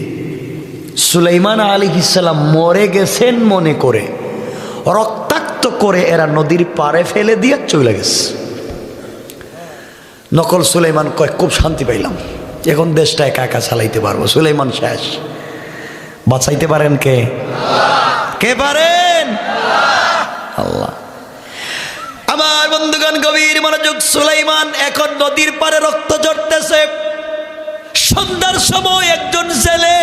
সুলাইমান আলাইহিস সালাম মরে গেছেন মনে করে রক্তাক্ত করে এরা নদীর পাড়ে ফেলে দিয়ে চলে গেছে। নকল সুলাইমান কয় খুব শান্তি পাইলাম, এখন দেশটা একা একা চালাইতে পারবো। সুলাইমান শেষ। বাঁচাইতে পারেন কে? কে পারেন? আল্লাহ। আমার বন্ধুগণ গভীর মনোযোগ। সুলাইমান এখন নদীর পাড়ে রক্ত ঝরতেছে। সন্ধ্যার সময় একজন ছেলে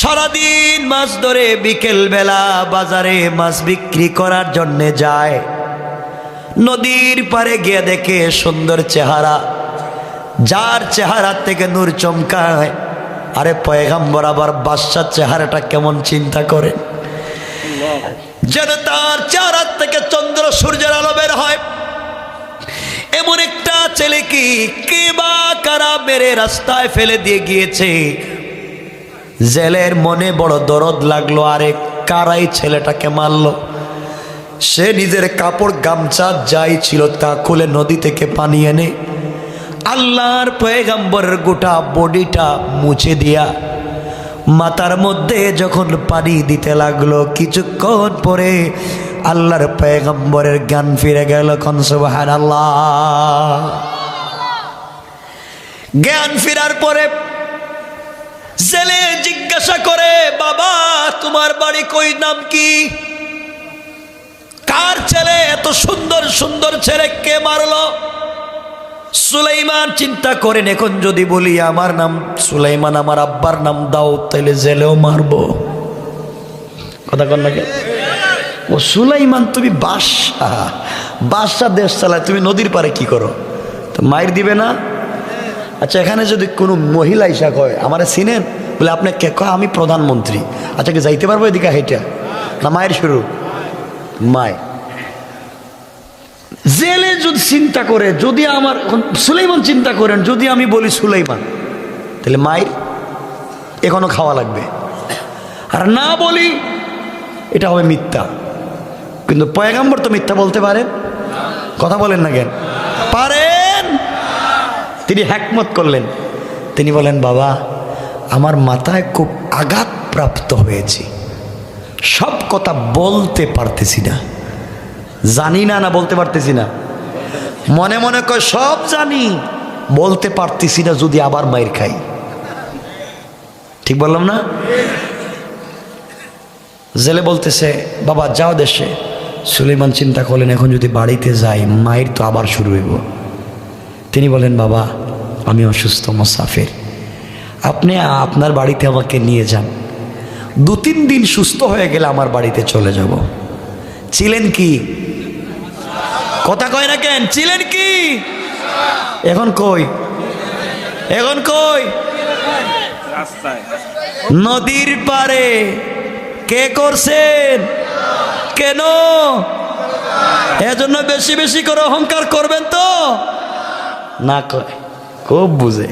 সারাদিন মাছ ধরে বিকেল বেলা বাজারে মাছ বিক্রি করার জন্যে যায়। নদীর পাড়ে গিয়ে দেখে সুন্দর চেহারা, যার চেহারা থেকে নূর চমকায়। আরে পয়গম্বর আবার বাদশার চেহারাটা কেমন চিন্তা করে, যেন তার চেহারা থেকে চন্দ্র সূর্যের আলো বের হয়। এমন একটা ছেলে কি কে বা কারা মেরে রাস্তায় ফেলে দিয়ে গিয়েছে। জেলের মনে বড় দরদ লাগলো, আরে কারাই ছেলেটাকে মারলো। সে নিজের কাপড় গামছা যাই ছিল তা খুলে নদী থেকে পানি এনে আল্লাহর পয়গম্বরের গোটা বডিটা মুছে দিয়া মাথার মধ্যে যখন পানি দিতে লাগলো, কিছুক্ষণ পরে আল্লাহর পয়গম্বরের জ্ঞান ফিরে গেল। কোন সুবহানাল্লাহ। জ্ঞান ফেরার পরে জেলে জিজ্ঞাসা করে, বাবা তোমার বাড়ি কই, নাম কি, কার ছেলে, এত সুন্দর সুন্দর ছেলে কে মারলো? সুলাইমান চিন্তা করেন, এখন যদি বলি আমার নাম সুলাইমান, আমার আব্বার নাম দাউদ, তাইলে জেলেও মারবো। কথা কন নাকি? ও সুলাইমান তুমি বাদশা দেশ চালায়, তুমি নদীর পারে কি করো? তো মায়ের দিবে না? আচ্ছা এখানে যদি কোনো মহিলা ইসা কয় আমারে চিনেন, বলে আপনি কে? কয় আমি প্রধানমন্ত্রী। আচ্ছা কি যাইতে পারবো এদিকে হেঁটে? না মায়ের শুরু? মায় জেলে যদি চিন্তা করে, যদি আমার সুলাইমান চিন্তা করেন, যদি আমি বলি সুলাইমান, তাহলে মায়ের এখনো খাওয়া লাগবে। আর না বলি এটা হবে মিথ্যা। কিন্তু পয়গম্বর তো মিথ্যা বলতে পারেন? কথা বলেন না কেন? পারেন। তিনি হিকমত করলেন, তিনি বলেন, বাবা আমার মাথায় খুব আঘাত প্রাপ্ত হয়েছে, সব কথা বলতে পারতেছি না। জানি না, না বলতে পারতেছি না, মনে মনে কয় সব জানি, বলতে পারতেছি না, যদি আবার মাইর খাই। ঠিক বললাম না? জেলে বলতেছে, বাবা যাও দেশে। সুলাইমান চিন্তা করলেন, এখন যদি বাড়িতে যাই মায়ের তো আবার শুরু হইব। তিনি বলেন, বাবা আমি অসুস্থ মুসাফির, আপনি আপনার বাড়িতে আমাকে নিয়ে যান, 2-3 দিন সুস্থ হয়ে গেলে আমার বাড়িতে চলে যাব। ছিলেন কি? কথা কয় না কেন? ছিলেন কি? এখন কই? এখন কই? নদীর পারে। কে করছেন? কেন? এজন্য বেশি বেশি করে অহংকার করবেন তো না? কয় খুব বুঝে।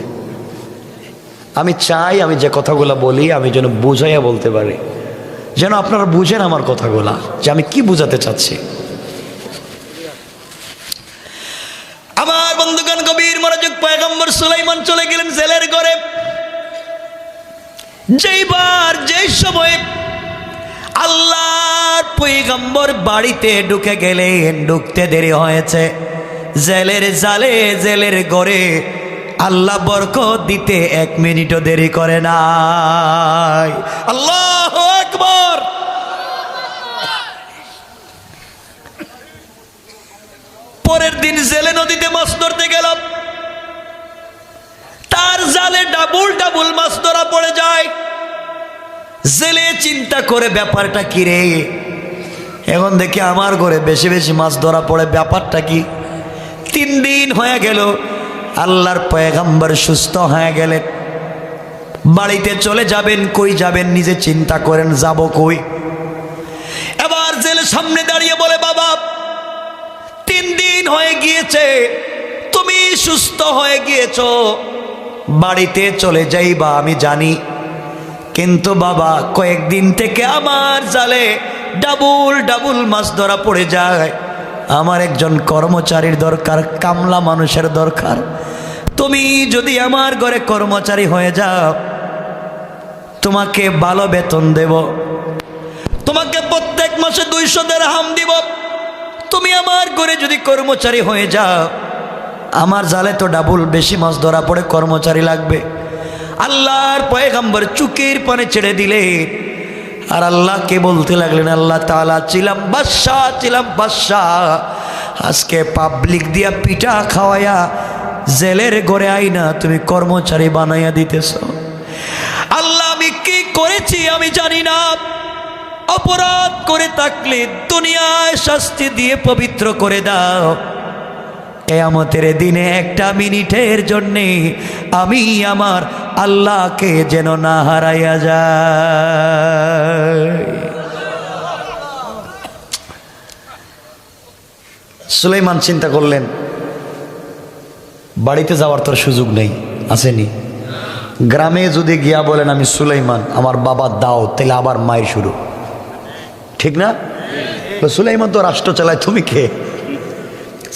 আমি চাই আমি যে কথাগুলো বলি আমি যেন বুঝাইয়া বলতে পারি, যেন আপনারা বুঝেন আমার কথাগুলা, যে আমি কি বুঝাতে চাচ্ছি। আমার বন্ধুগণ গভীর মনোযোগ। পয়গম্বর সুলাইমান চলে গেলেন জেলের ঘরে। যেই সময় আল্লাহর পয়গম্বর বাড়িতে ঢুকে গেলেন, ঢুকতে দেরি হয়েছে। জেলের জালে, জেলের ঘরে আল্লাহ বরকত দিতে 1 মিনিটও দেরি করে নাই। আল্লাহু আকবার। পরের দিন জেলে নদীতে মাছ ধরতে গেল, তার জালে ডাবল ডাবল মাছ ধরা পড়ে যায়। জেলে চিন্তা করে ব্যাপারটা কি রে, এখন দেখি আমার ঘরে বেশি বেশি মাছ ধরা পড়ে, ব্যাপারটা কি? 3 দিন হয়ে গেল, আল্লাহর পয়গম্বর সুস্থ হয়ে গেলেন। বাড়িতে চলে যাবেন, কই যাবেন নিজে চিন্তা করেন, যাব কই? এবার জেলের সামনে দাঁড়িয়ে বলে, বাবা 3 দিন হয়ে গিয়েছে, তুমি সুস্থ হয়ে গিয়েছো, বাড়িতে চলে যাইবা আমি জানি, কিন্তু বাবা কয়েকদিন থেকে আমার জালে ডাবল ডাবল মাছ ধরা পড়ে যায়, আমার একজন কর্মচারীর দরকার, কামলা মানুষের দরকার। তুমি যদি আমার ঘরে কর্মচারী হয়ে যাও, তোমাকে ভালো বেতন দেব, তোমাকে প্রত্যেক মাসে 200 দিরহাম দিব। তুমি আমার ঘরে যদি কর্মচারী হয়ে যাও, আমার জালে তো ডাবল বেশি মাছ ধরা পড়ে, কর্মচারী লাগবে। আল্লাহর পয়গম্বর চুকের পানে ছেড়ে দিলে, আর আল্লাহকে বলতে লাগলেন, আল্লাহ তাআলা ছিলাম বাদশাহ, আজকে পাবলিক দিয়া পিঠা খাওয়ায়া জেলের ঘরে আইনা তুমি কর্মচারী বানাইয়া দিতেছ। আল্লাহ আমি কি করেছি আমি জানি না, অপরাধ করে থাকলে দুনিয়ায় শাস্তি দিয়ে পবিত্র করে দাও, কিয়ামতের দিনে 1 মিনিটের জন্যে আমি আমার আল্লাহকে যেন না হারাইয়া যায়। সুলাইমান চিন্তা করলেন, বাড়িতে যাওয়ার তোর সুযোগ নেই, আসেনি। গ্রামে যদি গিয়া বলেন আমি সুলাইমান, আমার বাবা দাও, তাহলে আবার মায়ের শুরু, ঠিক না? সুলাইমান তো রাষ্ট্র চালায়, তুমি কে?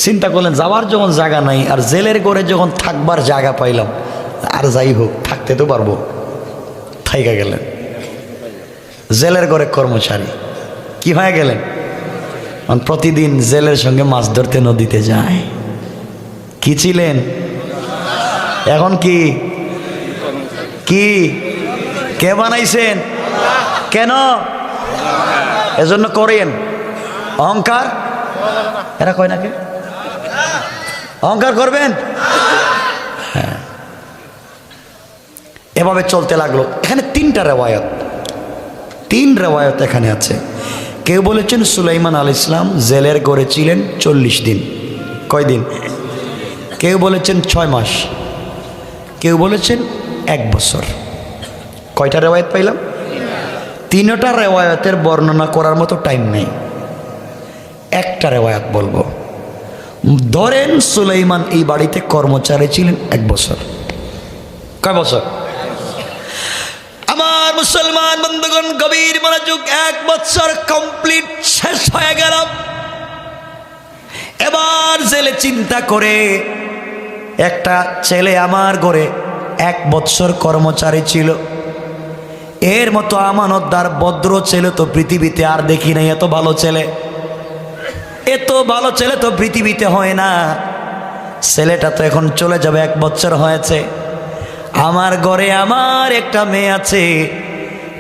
চিন্তা করলেন, যাওয়ার যখন জায়গা নাই, আর জেলের ঘরে যখন থাকবার জায়গা পাইলাম, আর যাই হোক থাকতে তো পারবো, থাইকা গেলেন। জেলের ঘরে কর্মচারী কি হয়ে গেলেন? প্রতিদিন জেলের সঙ্গে মাছ ধরতে নদীতে যায়। কি ছিলেন? এখন কি কি কে বানাইছেন? কেন? এজন্য করেন অহংকার। এরা কয় না কে অহংকার করবেন? হ্যাঁ, এভাবে চলতে লাগলো। এখানে 3টা রেওয়ায়ত, 3 রেওয়ায়ত এখানে আছে। কেউ বলেছেন সুলাইমান আলাইহিস সালাম জেলের ঘরে ছিলেন 40 দিন। কয় দিন? কেউ বলেছেন 6 মাস, কেউ বলেছেন 1 বছর। কয়টা রেওয়ায়ত পাইলাম? 3টা রেওয়ায়তের বর্ণনা করার মতো টাইম নেই, একটা রেওয়ায়ত বলবো। ধরেন সুলাইমান এই বাড়িতে কর্মচারী ছিলেন 1 বছর। কয় বছর? আমার মুসলমান বন্ধুগণ গভীর মনোযোগ, 1 বছর কমপ্লিট শেষ হয়ে গেল। এবার জেলে চিন্তা করে, একটা ছেলে আমার ঘরে 1 বছর কর্মচারী ছিল, এর মতো আমানতদার ভদ্র ছেলে তো পৃথিবীতে আর দেখি নাই। এত ভালো ছেলে, এত ভালো ছেলে তো পৃথিবীতে হয় না। ছেলেটা তো এখন চলে যাবে, 1 বছর হয়েছে। আমার ঘরে আমার একটা মেয়ে আছে,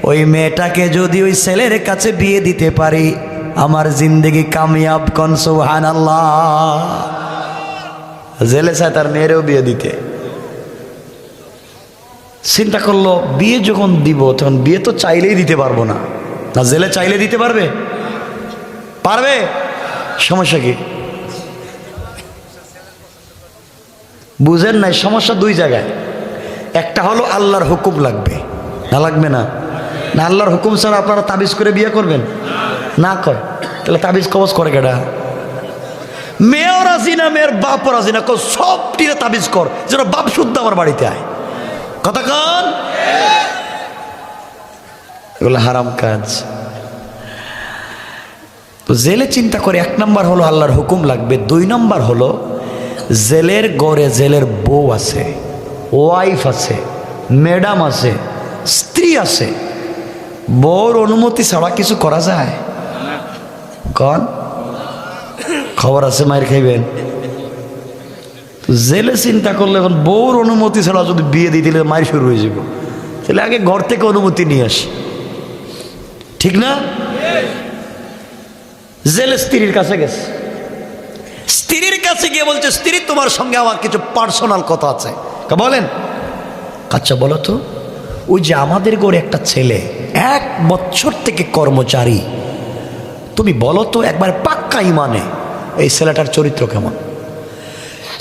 ওই মেয়েটাকে যদি ওই ছেলের কাছে বিয়ে দিতে পারি, আমার জিন্দেগি কামিয়াব। কোন সুবহানাল্লাহ। জেলে চায় তার মেয়েরেও বিয়ে দিতে। চিন্তা করলো, বিয়ে যখন দিব তখন বিয়ে তো চাইলেই দিতে পারবো না। না জেলে চাইলে দিতে পারবে? পারবে? সমস্যা কি? বুঝেন নাই? সমস্যা 2 জায়গায়। একটা হলো আল্লাহর হুকুম লাগবে, না লাগবে না? না আল্লাহর হুকুম ছাড়া আপনারা তাবিজ করে বিয়ে করবেন না? কয় তাহলে তাবিজ কবজ করে কেডা? মেয়েও রাজি না, মেয়ের বাপও রাজি না। সব টিরে তাবিজ কর যেন বাপ শুদ্ধ আমার বাড়িতে আয়। কথা কন, এগুলো হারাম কাজ। তো জেলে চিন্তা করে 1 নম্বর হলো আল্লাহর হুকুম লাগবে, 2 নম্বর হলো জেলের ঘরে জেলের বউ আছে, ওয়াইফ আছে, ম্যাডাম আছে, স্ত্রী আছে। বউর অনুমতি ছাড়া কিছু করা যায়? কন খবর আছে মায়ের খাইবেন। জেলে চিন্তা করলে এখন বউর অনুমতি ছাড়া যদি বিয়ে দিয়ে দিলে মায়ের শুরু হয়ে যাবে। তাহলে আগে ঘর থেকে অনুমতি নিয়ে আসি, ঠিক না? জেলে স্ত্রীর কাছে গেছে, স্ত্রীর কাছে গিয়ে বলছে, স্ত্রী তোমার সঙ্গে আমার কিছু পার্সোনাল কথা আছে। বলেন। আচ্ছা বলো তো, ওই যে আমাদের ঘরে একটা ছেলে 1 বছর থেকে কর্মচারী, তুমি বলো তো একবার পাক্কা ইমানে এই ছেলেটার চরিত্র কেমন?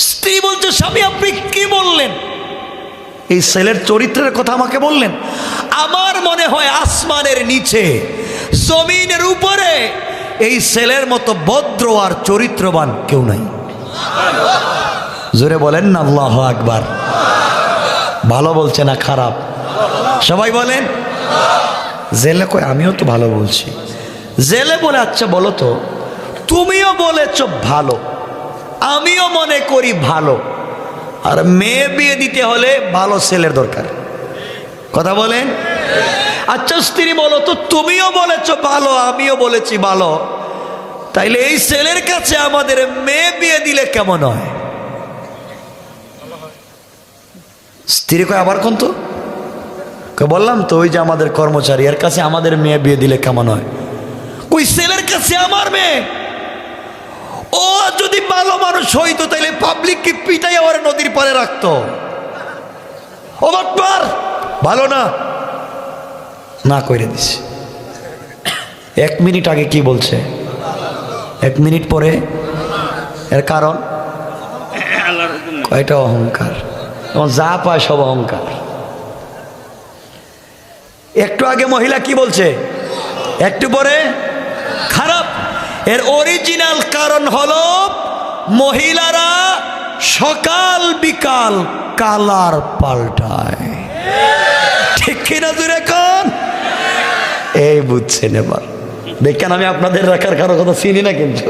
স্ত্রী বলছে, স্বামী আপনি কি বললেন? এই ছেলের চরিত্রের কথা আমাকে বললেন? আমার মনে হয় আসমানের নিচে জমিনের উপরে এই ছেলের মতো ভদ্র আর চরিত্রবান কেউ নাই। জোরে বলেন না আল্লাহু আকবার। ভালো বলছে না খারাপ? সবাই বলেন। জেলে কই আমিও তো ভালো বলছি। জেলে বলে, আচ্ছা বলো তো, তুমিও বলেছ ভালো, আমিও মনে করি ভালো, আর মেয়ে বিয়ে দিতে হলে ভালো ছেলের দরকার। কথা বলেন। আচ্ছা স্ত্রী বলো তো, তুমিও বলেছ ভালো, আমিও বলেছি ভালো, তাইলে এই ছেলের কাছে আমাদের মেয়ে বিয়ে দিলে কেমন হয়? স্ত্রী কয় আবার কোন তো? বললাম তো, ওই যে আমাদের কর্মচারী, এর কাছে আমাদের মেয়ে বিয়ে দিলে কেমন হয়? ওই ছেলের কাছে আমার মেয়ে, ও যদি ভালো মানুষ হইতো তাইলে পাবলিক কি পিটাই আবার নদীর পারে রাখতো? ও বাটপার, ভালো না না কইরে দিছে। 1 মিনিট আগে কি বলছে, 1 মিনিট পরে এর কারণ কয়টা অহংকার, যা পায় সব অহংকার। একটু আগে মহিলা কি বলছে, একটু পরে খারাপ। এর অরিজিনাল কারণ হলো মহিলারা সকাল বিকাল কালার পাল্টায়। ঠিক কিনা জুড়ে কোন? এই বুঝছেন এবার? দেখেন, আমি আপনাদের রাখার কারো কথা চিনি না, কিন্তু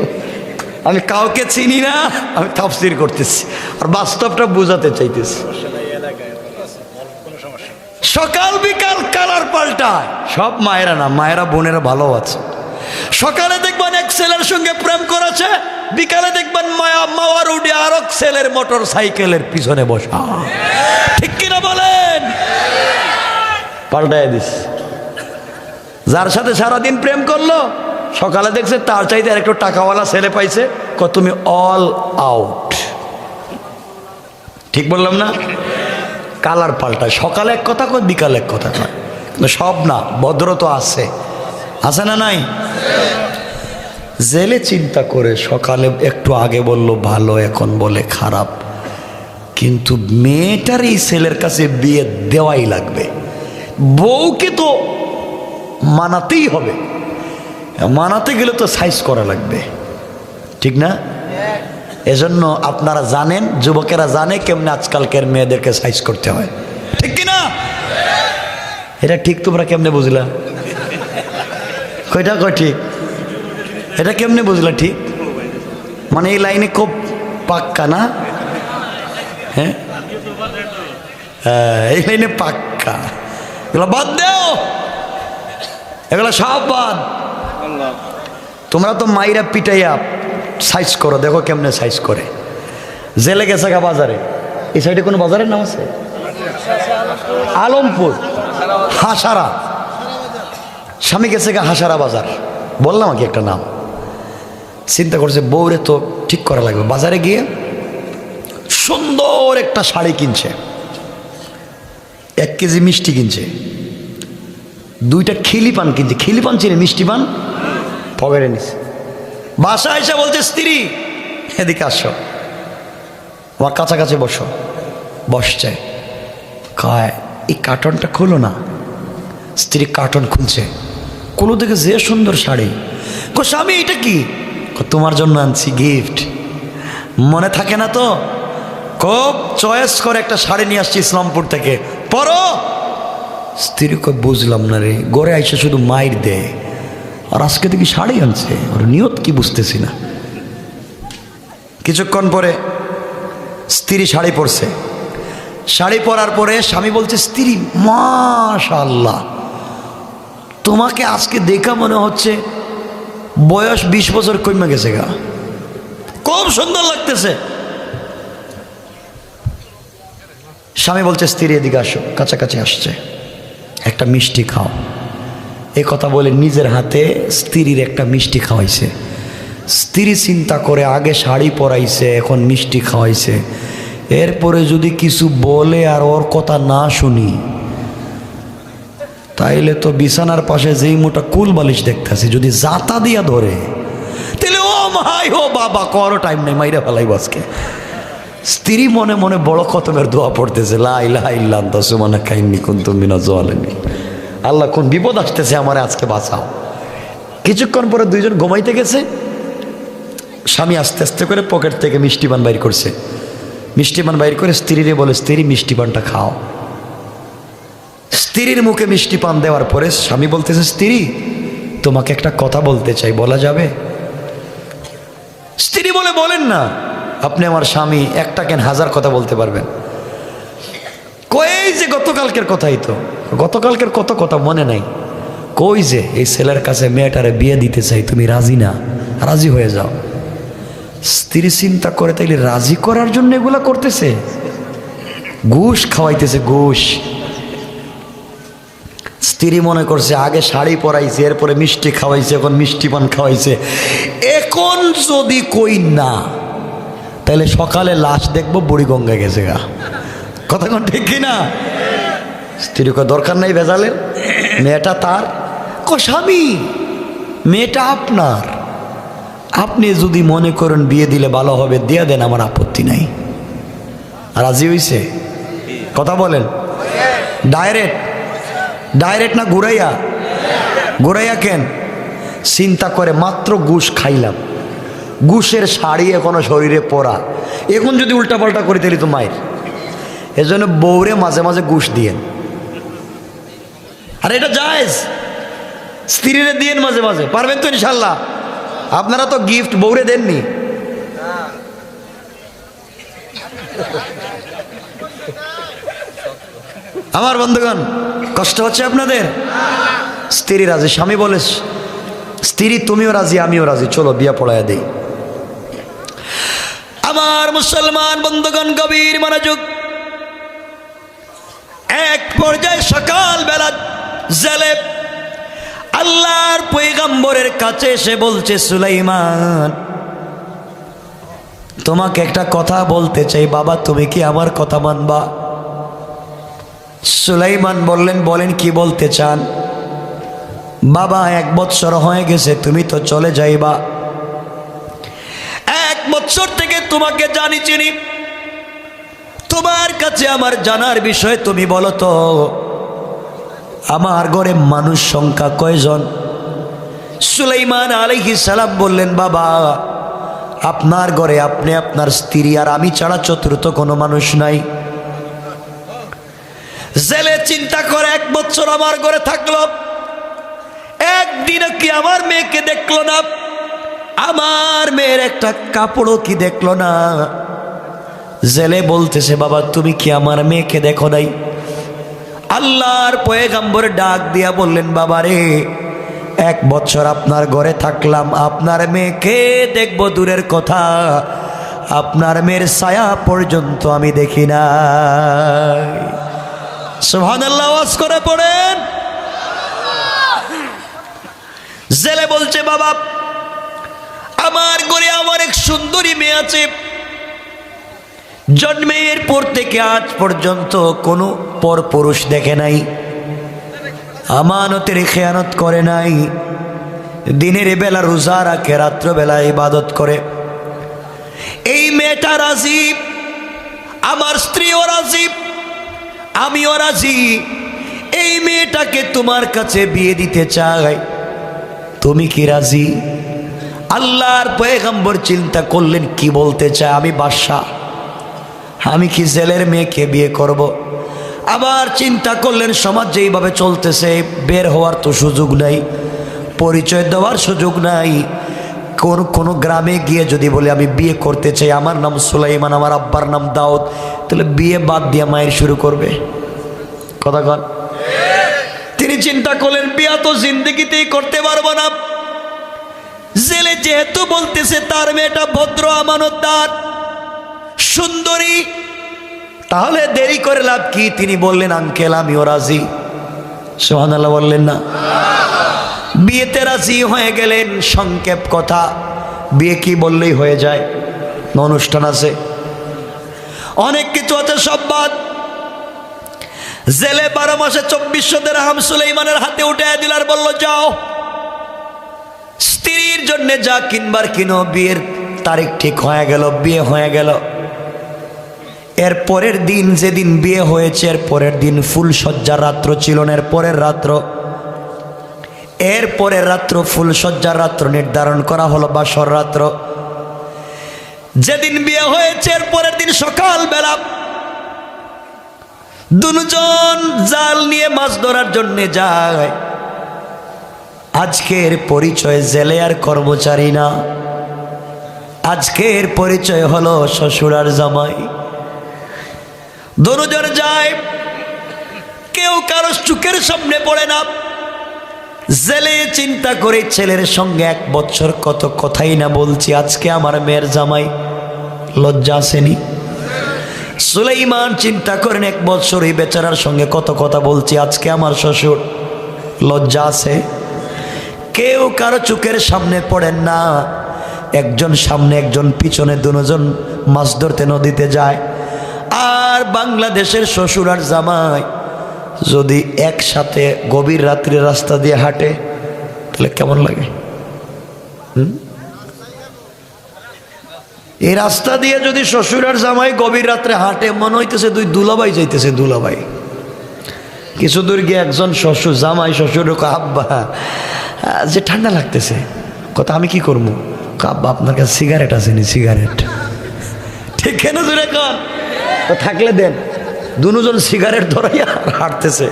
আমি কাউকে চিনি না, আমি তাফসীর করতেছি আর বাস্তবটা বুঝাতে চাইতেছি। সকাল বিকাল কালার পাল্টায়। সব মায়েরা না, মায়েরা বোনেরা ভালো আছে। সকালে দেখবেন এক ছেলের সঙ্গে প্রেম করেছে, বিকালে দেখবেন মাওয়ার উঠে আর এক ছেলের মোটর সাইকেলের পিছনে বসা। ঠিক কিনা বলেন? পাল্টায় দিস। যার সাথে সারাদিন প্রেম করলো, সকালে দেখছে তার চাইতে আর একটু টাকাওয়ালা ছেলে পাইছে, তুমি অল আউট। ঠিক বললাম না? কালার পাল্টায়। সকালে এক কথা কয়, বিকালে এক কথা কয়। কিন্তু সব না, ভদ্র তো আছে, আছে না নাই? জেলে চিন্তা করে সকালে একটু আগে বলল ভালো, এখন বলে খারাপ, কিন্তু মেয়েটার এই ছেলের কাছে বিয়ে দেওয়াই লাগবে। বউকে তো মানাতেই হবে, মানাতে গেলে তো সাইজ করা লাগবে, ঠিক না? এজন্য আপনারা জানেন, যুবকেরা জানে কেমনে আজকালকার মেয়েদেরকে সাইজ করতে হয়, ঠিক কিনা? এটা ঠিক তোমরা কেমনে বুঝলা? কয়টা কয় ঠিক? এটা কেমনে বুঝলা ঠিক? মানে এই লাইনে খুব পাক্কা না? হ্যাঁ, এই লাইনে পাক্কা। এগুলো বাদ দেও, এগুলো সব বাদ। তোমরা তো মাইরা পিটাইয়া সাইজ করো, দেখো কেমনে সাইজ করে। জেলে গেছে গা বাজারে, এই সাইডে কোনো বাজারের নাম আছে? আলমপুর, হাসারা। স্বামী গেছে গা হাসারা বাজার, বললাম কি একটা নাম। চিন্তা করছে বউরে তো ঠিক করা লাগবে। বাজারে গিয়ে সুন্দর একটা শাড়ি কিনছে, 1 কেজি মিষ্টি কিনছে, 2টা খিলি পান কিনছে। খিলি পান চিনে? মিষ্টি পান পকেটে নিছে। বাসা এসে বলছে স্ত্রী এদিকে আসো, আমার কাছাকাছি বসো। বসছে, কয় এই কার্টনটা খুলো না। স্ত্রী কার্টন খুলছে, কোনো দিকে যে সুন্দর শাড়ি। স্বামী এটা কি? তোমার জন্য আনছি গিফট। মনে থাকে না তো? খুব চয়েস করে একটা শাড়ি নিয়ে আসছি ইসলামপুর থেকে, পরো। স্ত্রী কই বুঝলাম না রে, গড়ে আইসে শুধু মাইর দেয়, আর আজকে দেখি শাড়ি আনছে, ওর নিয়ত কি বুঝতেছি না। কিছুক্ষণ পরে স্ত্রী শাড়ি পরছে। শাড়ি পরার পরে স্বামী বলছে স্ত্রী, মাশাআল্লাহ, তোমাকে আজকে দেখা মনে হচ্ছে বয়স 20 বছর কমে গেছে গা, খুব সুন্দর লাগতেছে। স্বামী বলছে স্ত্রী এদিকে আসো, কাছাকাছি আসছে, একটা মিষ্টি খাও। এই কথা বলে নিজের হাতে স্ত্রীর একটা মিষ্টি খাওয়াইছে। স্ত্রী চিন্তা করে আগে শাড়ি পরাইছে, এখন মিষ্টি খাওয়াইছে, এরপরে যদি কিছু বলে আর ওর কথা না শুনি তাইলে তো বিছানার পাশে যেই মোটা কুল বালিশ দেখতেছি যদি জাতা দিয়া ধরে তাহলে ও মাই ও বাবা করো টাইম নেই মাইরা ফেলাই বাসকে। স্ত্রী মনে মনে বড় খতমের দোয়া পড়তেছে, লা ইলাহা ইল্লা আনতা সুবহানাকা ইন্নী কুনতু মিনাজ জালিমিন। আল্লাহ কোন বিপদ আসতেছে আমারে আজকে বাঁচাও। কিছুক্ষণ পরে দুইজন ঘুমাইতে গেছে, স্বামী আস্তে আস্তে করে পকেট থেকে মিষ্টি পান বাইর করছে, মিষ্টি পান বাইর করে স্ত্রীরে বলে, স্ত্রী মিষ্টি পানটা খাও। স্ত্রীর মুখে মিষ্টি পান দেওয়ার পরে স্বামী বলতেছে, স্ত্রী তোমাকে একটা কথা বলতে চাই, বলা যাবে? স্ত্রী বলে, বলেন না। আপনি আমার স্বামী, একটা কেন হাজার কথা বলতে পারবেন। কই যে গতকালকের কথাই তো, গতকালকের কত কথা মনে নাই। কই যে এই ছেলের কাছে মেয়েটারে বিয়ে দিতে চাই, তুমি রাজি না? রাজি হয়ে যাও। স্ত্রী চিন্তা করে, তাইলে রাজি করার জন্য এগুলা করতেছে, ঘুষ খাওয়াইতেছে, ঘুষ। স্ত্রী মনে করছে আগে শাড়ি পরাইছে, এরপরে মিষ্টি খাওয়াইছে, এখন মিষ্টি পান খাওয়াইছে, এখন যদি কই না তাহলে সকালে লাশ দেখবো বুড়িগঙ্গা গেছে গা। কথা কোন ঠিক কিনা? স্ত্রী কয় দরকার নাই ভেজালের, মেয়েটা তার। স্বামী মেয়েটা আপনার, আপনি যদি মনে করেন বিয়ে দিলে ভালো হবে দিয়ে দেন, আমার আপত্তি নাই। রাজি হইছে? কথা বলেন। ডাইরেক্ট ডাইরেক্ট না ঘুরাইয়া? ঘুরাইয়া কেন? চিন্তা করে মাত্র ঘুষ খাইলাম, ঘুষের শাড়ি এখনো শরীরে পরা, এখন যদি উল্টাপাল্টা করি তাহলে তো মায়ের। এজন্য বউরে মাঝে মাঝে ঘুষ দিয়েন। আর এটা জায়েজ, স্ত্রীরে দিয়েন মাঝে মাঝে, পারবেন তো ইনশাল্লাহ? আপনারা তো গিফট বউরে দেননি। আমার বন্ধুগণ কষ্ট হচ্ছে আপনাদের? স্ত্রী রাজি, স্বামী বলে, স্ত্রী তুমিও রাজি আমিও রাজি, চলো বিয়া পড়াইয়া দেই। আমার মুসলমান বন্ধুগণ গভীর মনোযোগ। এক পর্যায়ে সকালবেলা জেলে আল্লাহর পয়গম্বরের কাছে এসে বলছে, সুলাইমান তোমাকে একটা কথা বলতে চাই, বাবা তুমি কি আমার কথা মানবা? সুলাইমান বললেন, বলেন কি বলতে চান? বাবা 1 বৎসর হয়ে গেছে, তুমি তো চলে যাইবা, 1 বৎসর থেকে তোমাকে জানি চিনি, তোমার কাছে আমার জানার বিষয় তুমি বলো তো, আমার ঘরে মানুষ সংখ্যা কয়জন? সুলাইমান আলাইহিস সালাম বললেন, বাবা আপনার ঘরে আপনি, আপনার স্ত্রী আর আমি ছাড়া চতুর্থ কোনো মানুষ নাই। জেলে চিন্তা করে 1 বছর আমার ঘরে থাকলো, একদিনও কি আমার মেয়েকে দেখলো না, আমার মেয়ের একটা কাপড়ও কি দেখলো না। জেলে বলতেছে, বাবা তুমি কি আমার মেয়েকে দেখো নাই? আল্লাহর পয়গম্বর ডাক দিয়া বললেন, বাবা রে 1 বছর আপনার ঘরে থাকলাম, আপনার মেয়েকে দেখবো দূরের কথা, আপনার মেয়ের ছায়া পর্যন্ত আমি দেখি না। সুবহানাল্লাহ, ওয়াজ করে পড়েন। জেলে বলছে, বাবা আমার ঘরে আমার এক সুন্দরী মেয়ে আছে, জন্মের পর থেকে আজ পর্যন্ত কোনো পরপুরুষ দেখে নাই, আমানতের খেয়ানত করে নাই, দিনের বেলা রোজা রাখে, রাত্রবেলা ইবাদত করে। এই মেয়েটা রাজি, আমার স্ত্রীও রাজি, আমিও রাজি, এই মেয়েটাকে তোমার কাছে বিয়ে দিতে চাই, তুমি কি রাজি? আল্লাহর পয়গম্বর চিন্তা করলেন, কি বলতে চায়? আমি বাদশাহ, আমি কি জেলের মেয়েকে বিয়ে করব? আবার চিন্তা করলেন, সমাজ যেইভাবে চলতেছে বের হওয়ার তো সুযোগ নাই, পরিচয় দেওয়ার সুযোগ নাই, কোন গ্রামে গিয়ে যদি বলে আমি বিয়ে করতে চাই, আমার নাম সুলাইমান, আমার আব্বার নাম দাউদ, তাহলে বিয়ে বাদ দিয়ে মায়ের শুরু করবে। কথা কন। তিনি চিন্তা করলেন, বিয়া তো জিন্দগিতেই করতে পারবো না, জেলে যেহেতু বলতেছে তার মেয়েটা ভদ্র, আমানতদার, সুন্দরী, তাহলে দেরি করে লাভ কি? তিনি বললেন, আঙ্কেল আমিও রাজি। সুবহানাল্লাহ বললেন না? বিয়েতে রাজি হয়ে গেলেন। সংক্ষেপ কথা, বিয়ে কি বললেই হয়ে যায় না অনুষ্ঠান আছে, অনেক কিছু আছে, সব বাদ। জেলে 12 মাসে 2400 দিরহাম সুলাইমানের হাতে উঠে দিল আর বলল, যাও স্ত্রীর জন্য যা কিনবার কিনো। বিয়ের তারিখ ঠিক হয়ে গেল, বিয়ে হয়ে গেল। এর পরের দিন, যেদিন বিয়ে হয়েছে এর পরের দিন ফুল সজ্জার রাত্র ছিল না, এর পরের রাত্র ফুল সজ্জার রাত্র নির্ধারণ করা হলো বাসর রাত্র। যেদিন বিয়ে হয়েছে এর পরের দিন সকাল বেলা দুজন জাল নিয়ে মাছ ধরার জন্য যায়। আজকের পরিচয় জেলে আর কর্মচারী না, আজকের পরিচয় হলো শ্বশুর আর জামাই। দুজন যায়, কেউ কারো চোখের সামনে পড়ে না। জেলে চিন্তা করে ছেলের সঙ্গে 1 বছর কত কথাই না বলছি, আজকে আমার মেয়ের জামাই, লজ্জা আসেনি? সুলাইমান চিন্তা করেন 1 বছর এই বেচারার সঙ্গে কত কথা বলছি, আজকে আমার শ্বশুর, লজ্জা আছে? কেউ কারো চোখের সামনে পড়েন না, একজন সামনে একজন পিছনে, দুজন মাছ ধরতে নদীতে যায়। আর বাংলাদেশের শ্বশুর আর জামাই যদি একসাথে গভীর রাত্রে রাস্তা দিয়ে হাঁটে তাহলে কেমন লাগে? এই রাস্তা দিয়ে যদি শ্বশুর আর জামাই গভীর রাত্রে হাঁটে, মনে হইতেছে 2 দুলাভাই যাইতেছে, দুলাভাই। কিছু দূর গিয়ে একজন শ্বশুর জামাই শ্বশুর আব্বা যে ঠান্ডা লাগতেছে, কথা আমি কি করবো? আব্বা আপনার কাছে সিগারেট আসেনি? সিগারেট ঠিক কেন দূরে কর তো থাকলে দেন। দুজন সিগারেট ধরাইয়া হাঁটতেছে,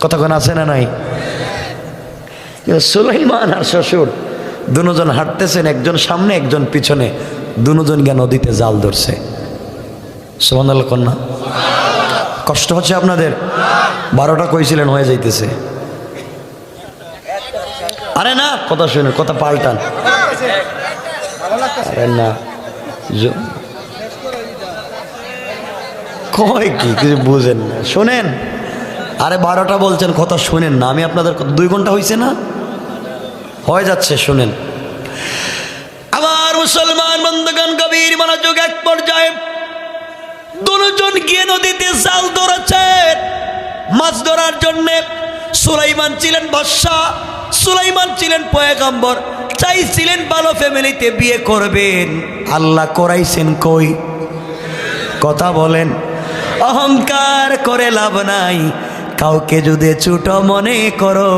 কতক্ষণ আছে না নাই? সুলাইমান আর শ্বশুর দুজন হাঁটতেছেন, একজন সামনে একজন পিছনে, দুজন গিয়ে নদীতে জাল ধরছে। সুবহানাল্লাহ কন্যা, কষ্ট হচ্ছে আপনাদের? 12টা কইছিলেন হয়ে যাইতেছে। আরে না, কথা শুনে, কথা পাল্টান। আরে না, কয় কি কিছু বুঝেন না, শোনেন। আরে 12টা বলছেন, কথা শুনেন না। আমি আপনাদের 2 ঘন্টা হয়েছে না, হয়ে যাচ্ছে, শুনেন। আমার মুসলমান বন্ধুগণ, গভীর মনোযোগ। এক পর্যায়ে দুজন গিয়ে নদীতে জাল ধরেছে মাছ ধরার জন্যে। সুলাইমান ছিলেন বাদশা, সুলাইমান ছিলেন পয়গম্বর, চাইছিলেন ভালো ফ্যামিলিতে বিয়ে করবেন। আল্লাহ করাইছেন কই? কথা বলেন। অহংকার করে লাভ নাই, কাউকে যদি ছোট মনে করো,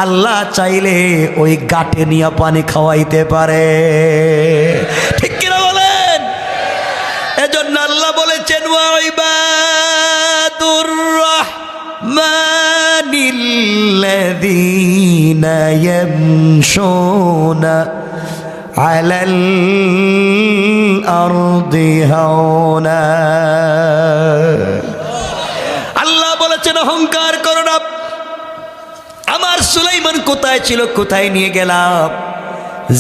আল্লাহ চাইলে ওই গাটে নিয়ে পানি খাওয়াইতে পারে, ঠিক কিনা বলেন? এজন্য আল্লাহ বলেছেন, ওয়াইবাদুর রাহমানিল্লাযীনা ইয়ামশুনা আলাল আরদি হাওনা। আল্লাহ বলেছেন, অহংকার করো না। আমার সুলাইমান কোথায় ছিল, কোথায় নিয়ে গেলাম?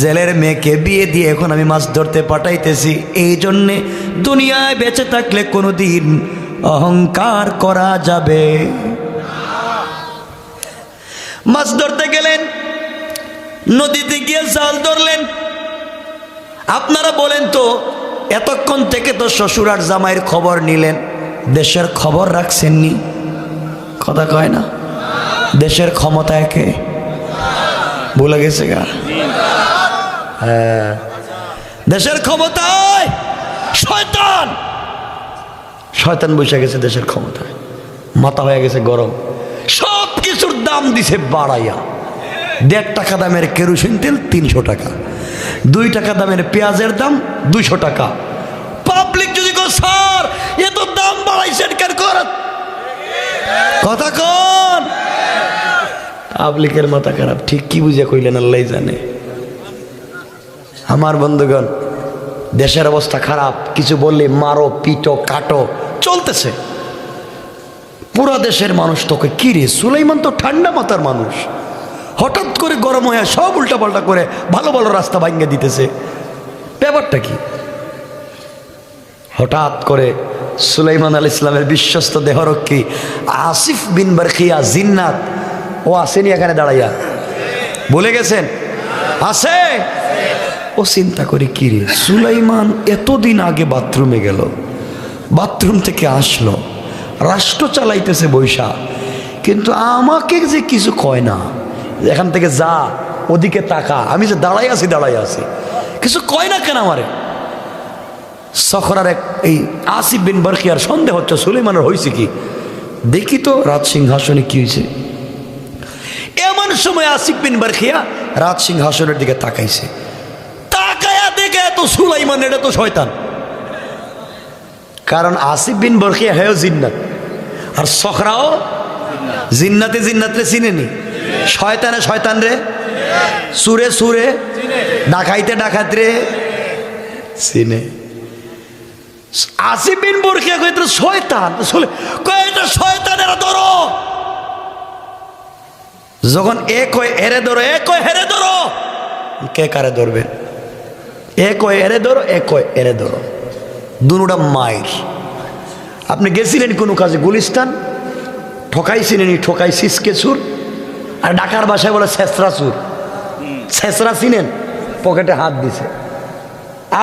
জেলের মেয়েকে বিয়ে দিয়ে এখন আমি মাছ ধরতে পাঠাইতেছি। এই জন্যে দুনিয়ায় বেঁচে থাকলে কোনোদিন অহংকার করা যাবে। মাছ ধরতে গেলেন, নদীতে গিয়ে জাল ধরলেন। আপনারা বলেন তো, এতক্ষণ থেকে তো শ্বশুর আর জামাইয়ের খবর নিলেন, দেশের খবর রাখছেননি? কথা কয় না? দেশের ক্ষমতা একে ভুলে গেছে গা? হ্যাঁ, দেশের ক্ষমতায় শয়তান, শয়তান বসে গেছে দেশের ক্ষমতায়, মাথা হয়ে গেছে গরম। সব কিছুর দাম দিছে বাড়াইয়া। 1.5 টাকা দামের কেরোসিন তেল 300 টাকা, 2 টাকা দামের পেঁয়াজের দাম 200 টাকা। পাবলিক যদি কো স্যার এত দাম বাড়াইছেন কেন করেন? কথা কোন? পাবলিকের মাথা খারাপ, ঠিক কি বুঝে কইলেন আল্লাহ জানে। আমার বন্ধুগণ, দেশের অবস্থা খারাপ, কিছু বললে মারো, পিটো, কাটো চলতেছে। পুরো দেশের মানুষ তোকে কি রে, সুলাইমান তো ঠান্ডা মাথার মানুষ, হঠাৎ করে গরম হয়ে সব উল্টাপাল্টা করে ভালো ভালো রাস্তা ভাঙিয়ে দিতেছে। ব্যাপারটা কি? হঠাৎ করে সুলাইমান আলাইহিস সালামের বিশ্বস্ত দেহরক্ষী আসিফ বিন বারখিয়া জিন্নাত, ও আসেনি এখানে দাঁড়াইয়া? ভুলে গেছেন? আছে। ও চিন্তা করে কি রে, সুলাইমান এতদিন আগে বাথরুমে গেল, বাথরুম থেকে আসলো, রাষ্ট্র চালাইতেছে বৈশা, কিন্তু আমাকে যে কিছু কয় না, এখান থেকে যা, ওদিকে তাকা, আমি যে দাঁড়াই আছি, কিছু কয় না কেন আমারে। সখরার এই আসিফ বিন বরখিয়ার সন্দেহ হচ্ছে সুলাইমানের হয়েছে কি, দেখি তো রাজ সিংহাসনে কি হয়েছে। এমন সময় আসিফ বিন বরখিয়া রাজ সিংহাসনের দিকে তাকাইছে, তাকায়া দেখে তো সুলাইমান, এটা তো শয়তান। কারণ আসিফ বিন বরখিয়া হেও জিন্নাত, আর সখরাও জিন্নাতে চিনেনি। শয়তান রে, সুরে ডাকাত রে চিনে। আসিফ বিন বরখিয়া কইতে শয়তান, কয়টা শয়তানেরা ধরো। যখন এ কয় এরে ধরো, এ কয় হেরে ধরো, কে কারে ধরবে? এ কয় এরে ধরো, এ কয় এরে ধরো, দুটা মায়ের। আপনি গেছিলেন কোনো কাজে গুলিস্তান, ঠকাইছিস কেসুর, আর ঢাকার ভাষায় বলে ছেসরা চুর। ছেসরা চিনেন, পকেটে হাত দিছে,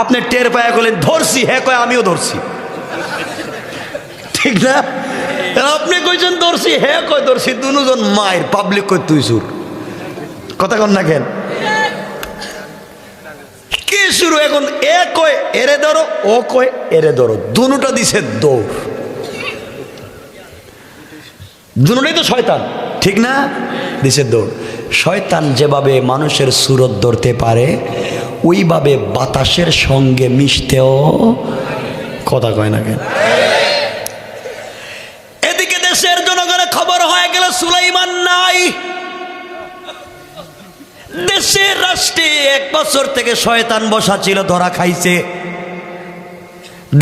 আপনি টের পায়া করলেন ধরছি, হ্যাঁ কয় আমিও ধরছি, ঠিক না? আপনি কইছেন ধরছি, হ্যাঁ কয় ধরছি, দুজন মায়ের, পাবলিক কই তুই চুর। কথা কন না কেন? কি শুরু এখন, এ কয় এরে ধরো, ও কয় এরে ধরো, দুটা দিছে দৌড়। দুটাই তো শয়তান, ঠিক না? দিছে দৌড়। শয়তান যেভাবে মানুষের সুরত ধরতে পারে, ওইভাবে বাতাসের সঙ্গে মিশতেও, কথা কয় না কেন? এদিকে দেশের জনগণের খবর হয়ে গেল সুলাইমান নাই। দেশের রাষ্ট্রে 1 বছর থেকে শয়তান বসা ছিল, ধরা খাইছে।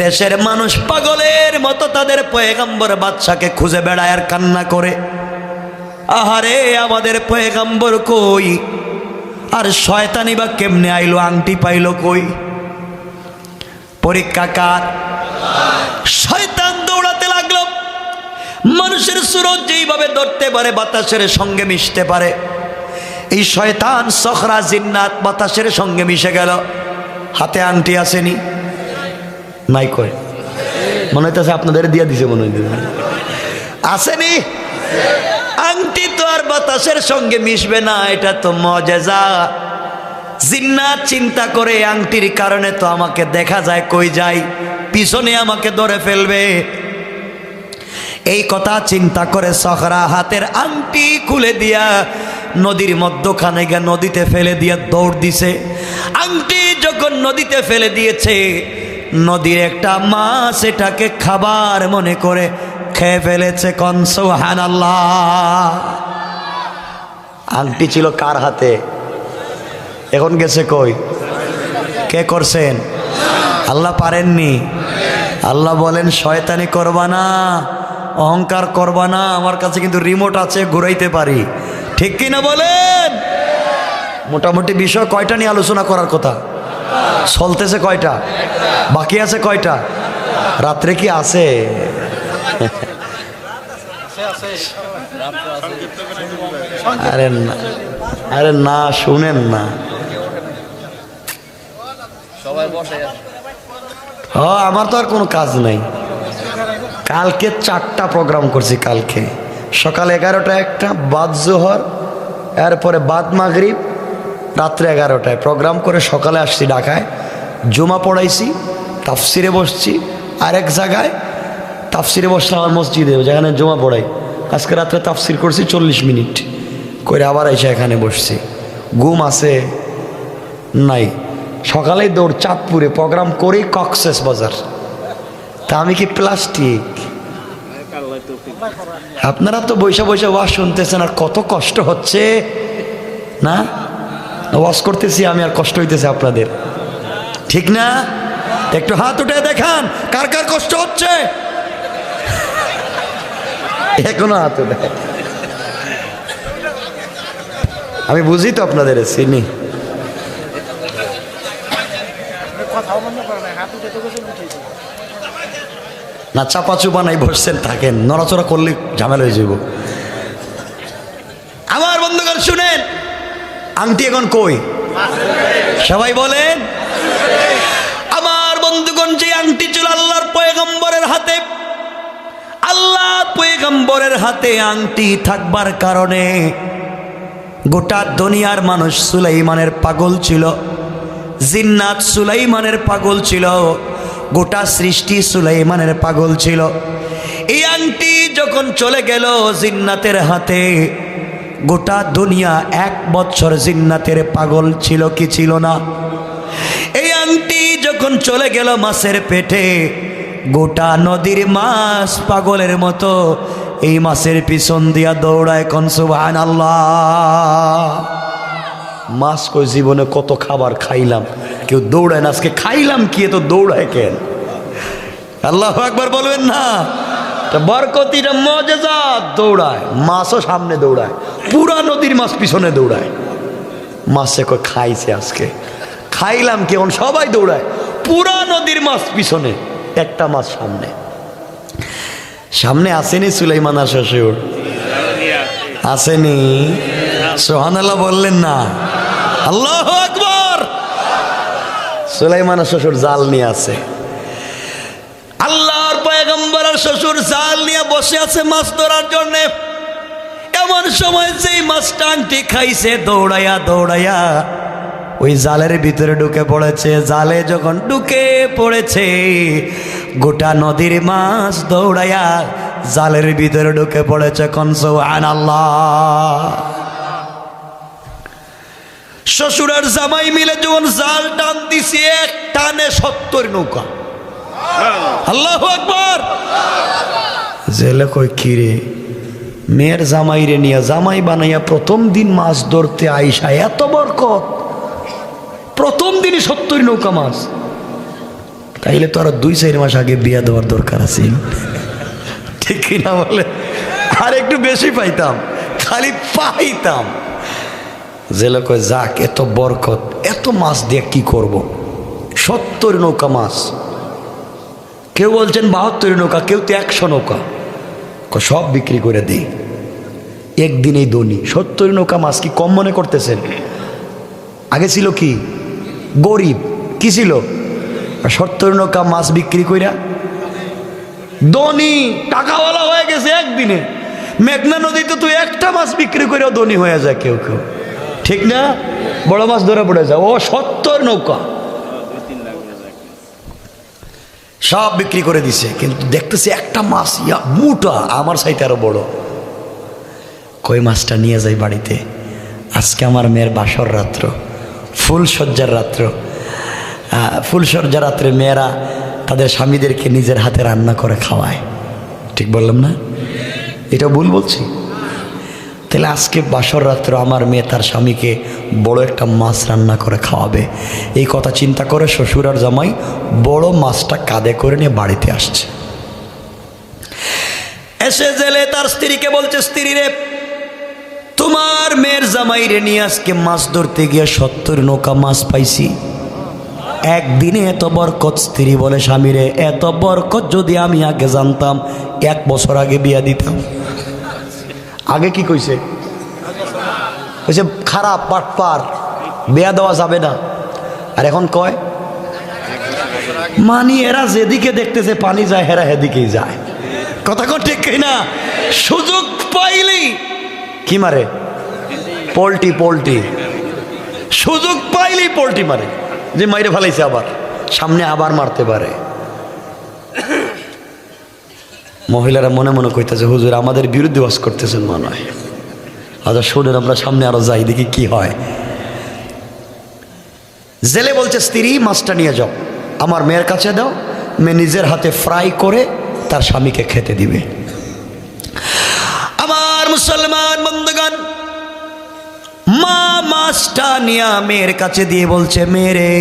দেশের মানুষ পাগলের মতো তাদের পয়গম্বর বাদশাকে খুঁজে বেড়ায় আর কান্না করে, আহারে আমাদের পয়গম্বর কই, আর শয়তানি বা কেমনে আইলো, আংটি পাইলো কই? পরীক্ষা কার? শয়তান দৌড়াতে লাগলো। মানুষের সুরত যেইভাবে ধরতে পারে, বাতাসের সঙ্গে মিশতে পারে, এই শয়তান সখরা জিন্নাত বাতাসের সঙ্গে মিশে গেল। হাতে আংটি আসেনি, নাই কয়, মনে হইতেছে আপনাদের দিয়ে দিছে, মনে হইতেছে আসেনি। আংটি তো আর বাতাসের সঙ্গে মিশবে না, এটা তো মুজিজা। জিন্নাত চিন্তা করে, আংটির কারণে তো আমাকে দেখা যায়, কই যাই, পিছনে আমাকে ধরে ফেলবে। এই কথা চিন্তা করে সখরা হাতের আংটি খুলে দিয়া নদীর মধ্যখানে গিয়ে নদীতে ফেলে দিয়ে দৌড় দিছে। আংটি যখন নদীতে ফেলে দিয়েছে, নদীর একটা মাছ এটাকে খাবার মনে করে খেয়ে ফেলেছে। কোন সুবহানাল্লাহ। আংটি ছিল কার হাতে? এখন গেছে কই? কে করছেন? আল্লাহ পারেননি। আল্লাহ বলেন শয়তানি করবা না, অহংকার করবা না, আমার কাছে কিন্তু রিমোট আছে, ঘুরাইতে পারি, ঠিক কিনা বলেন? মোটামুটি বিষয় কয়টা নিয়ে আলোচনা করার কথা? চলতেছে কয়টা? বাকি আছে কয়টা? রাত্রে কি আছে? আরে না, শুনেন না, আমার তো আর কোনো কাজ নাই। কালকে 4টা প্রোগ্রাম করছি। কালকে সকাল 11টা একটা, বাদ জোহর, এরপরে বাদ মাগরিব, রাত্রে 11টায় প্রোগ্রাম করে সকালে আসছি ঢাকায়, জুমা পড়াইছি, তাফসিরে বসছি, আরেক জায়গায় তাফসিরে বসলাম আমার মসজিদে, যেখানে জুমা পড়াই। আজকে রাত্রে তাফসির করছি 40 মিনিট করে, আবার এসে এখানে বসছি। ঘুম আছে নাই। সকালেই দৌড় চাঁদপুরে প্রোগ্রাম করি, কক্সেস বাজার। তা আমি কি প্লাস্টিক? আপনারা তো বৈশা বৈশা ওয়াজ শুনতেছেন, আর কত কষ্ট হচ্ছে না? ওয়াজ করতেছি আমি, আর কষ্ট হইতেছে আপনাদের, ঠিক না? একটু হাত উঠে দেখান কার কার কষ্ট হচ্ছে। এখনো হাত উঠে, আমি বুঝি তো আপনাদের চিনি। না চাপা চুপা নাই, বসছেন থাকেন, নড়াচড়া করলে ঝামেলা হয়ে যাব। আমার বন্ধুগণ শুনেন, আংটি এখন কই? সবাই বলেন। আমার বন্ধুগণ, যে আংটি ছিল আল্লাহর পয়গম্বরের হাতে, আল্লাহর পয়গম্বরের হাতে আংটি থাকবার কারণে গোটা দুনিয়ার মানুষ সুলাইমানের পাগল ছিল, জিন্নাত সুলাইমানের পাগল ছিল, গোটা সৃষ্টি সুলাইমানের পাগল ছিল। এই আংটি যখন চলে গেল জিন্নাতের হাতে, গোটা দুনিয়া 1 বছর জিন্নাতের পাগল ছিল কি ছিল না? এই আংটি যখন চলে গেল মাছের পেটে, গোটা নদীর মাছ পাগলের মতো এই মাছের পিছন দিয়া দৌড়ায়। কোন সুবহানাল্লাহ। মাছ কই জীবনে কত খাবার খাইলাম, কেউ দৌড়ায় না, আজকে খাইলাম কি এত দৌড়ায় কেন? আল্লাহু আকবার বলবেন না? বরকতিটা মজেজা, দৌড়ায় মাছও সামনে দৌড়ায়, পুরা নদীর মাছ পিছনে দৌড়ায়। মাছে কই খাইছে আজকে, খাইলাম কেমন, সবাই দৌড়ায়, পুরা নদীর মাছ পিছনে, একটা মাছ সামনে। সামনে আসেনি সুলাইমান আর শ্বশুর? আসেনি? সুবহানাল্লাহ বললেন না? আল্লাহু আকবার। সুলাইমান আর শ্বশুর জাল নিয়ে আছে, আল্লাহর পয়গম্বর আর শ্বশুর জাল নিয়ে বসে আছে মাছ ধরার জন্য। এমন সময় যেই মাছটা আংটি খাইছে, দৌড়াইয়া দৌড়াইয়া ওই জালের ভিতরে ঢুকে পড়েছে। জালে যখন ঢুকে পড়েছে, গোটা নদীর মাছ দৌড়াইয়া জালের ভিতরে ঢুকে পড়েছে। কোন সুবহানাল্লাহ। শ্বশুর আর জামাই মিলে যখন জাল টান দিছে, এক টানে 70 নৌকা। আল্লাহু আকবার। জেলে কই কিরে, মেয়ের জামাইরে নিয়ে জামাই বানাইয়া প্রথম দিন মাছ ধরতে আইসা এত বরকত, প্রথম দিনই 70 নৌকা মাছ। তাইলে তো আরো 2-4 মাস আগে বিয়া দেওয়ার দরকার আছে, ঠিক কিনা বলে? আর একটু বেশি পাইতাম, খালি পাইতাম। জেলে কয় যাক, এত বরকত, এত মাছ দিয়ে কি করব? 70 নৌকা মাছ। কেউ বলছেন 72 নৌকা, কেউ তো 100 নৌকা। সব বিক্রি করে দিই, একদিনেই ধনী। 70 নৌকা মাছ কি কম মনে করতেছেন? আগে ছিল কি গরিব, কি ছিল? 70 নৌকা মাছ বিক্রি কইরা ধনী, টাকাওয়ালা হয়ে গেছে একদিনে। মেঘনা নদীতে তো একটা মাছ বিক্রি করেও ধনী হয়ে যায় কেউ কেউ, ঠিক না? বড় মাছ ধরে পড়ে যায়। ও 70 নৌকা সব বিক্রি করে দিছে, কিন্তু দেখতেছি একটা মাছ ইয়া মোটা, আমার সাইতে আরো বড়। কই মাছটা নিয়ে যাই বাড়িতে, আজকে আমার মেয়ের বাসর রাত্র, ফুলসজ্জার রাত্র। ফুলসজ্জার রাত্রে মেয়েরা তাদের স্বামীদেরকে নিজের হাতে রান্না করে খাওয়ায়, ঠিক বললাম না? এটা ভুল বলছি? তাহলে আজকে বাসর রাত্র আমার মেয়ে তার স্বামীকে বড় একটা মাছ রান্না করে খাওয়াবে, এই কথা চিন্তা করে শ্বশুর আর জামাই বড় মাছটা কাঁধে করে নিয়ে বাড়িতে আসছে। এসে জেলে তার স্ত্রীকে বলছে, স্ত্রী রে, তোমার মেয়ের জামাইরে নিয়ে আজকে মাছ ধরতে গিয়ে 70 নৌকা মাছ পাইছি, একদিনে এত বরকত। স্ত্রী বলে, স্বামীরে, এত বরকত যদি আমি আগে জানতাম 1 বছর আগে বিয়া দিতাম। আগে কি কইছে? কইছে খারাপ, পাটপার, বিয়া দেওয়া যাবে না। আর এখন কয় মানি, এরা যেদিকে দেখতেছে পানি যায়, হেরা হেদিকেই যায়। কথা কোন ঠিক কিনা? সুযোগ পাইলেই কি মারে? Poultry, poultry. সুযোগ পাইলেই পোল্টি মারে, যে মাইরে ফেলাইছে, আবার সামনে আবার মারতে পারে। মহিলারা মনে মনে কইতেছে, হুজুর আমাদের বিরুদ্ধে ওয়াজ করতেছেন মনে হয়। আচ্ছা শোনেন, আমরা সামনে আরো যাই, দেখি কি হয়। জেলে বলছে, স্ত্রী মাছটা নিয়ে যাও, আমার মেয়ের কাছে দাও, মেয়ে নিজের হাতে ফ্রাই করে তার স্বামীকে খেতে দিবে। আমার মুসলমান বন্ধুগণ, মা মাছটা নিয়ে মেয়ের কাছে দিয়ে বলছে, মেয়েরে,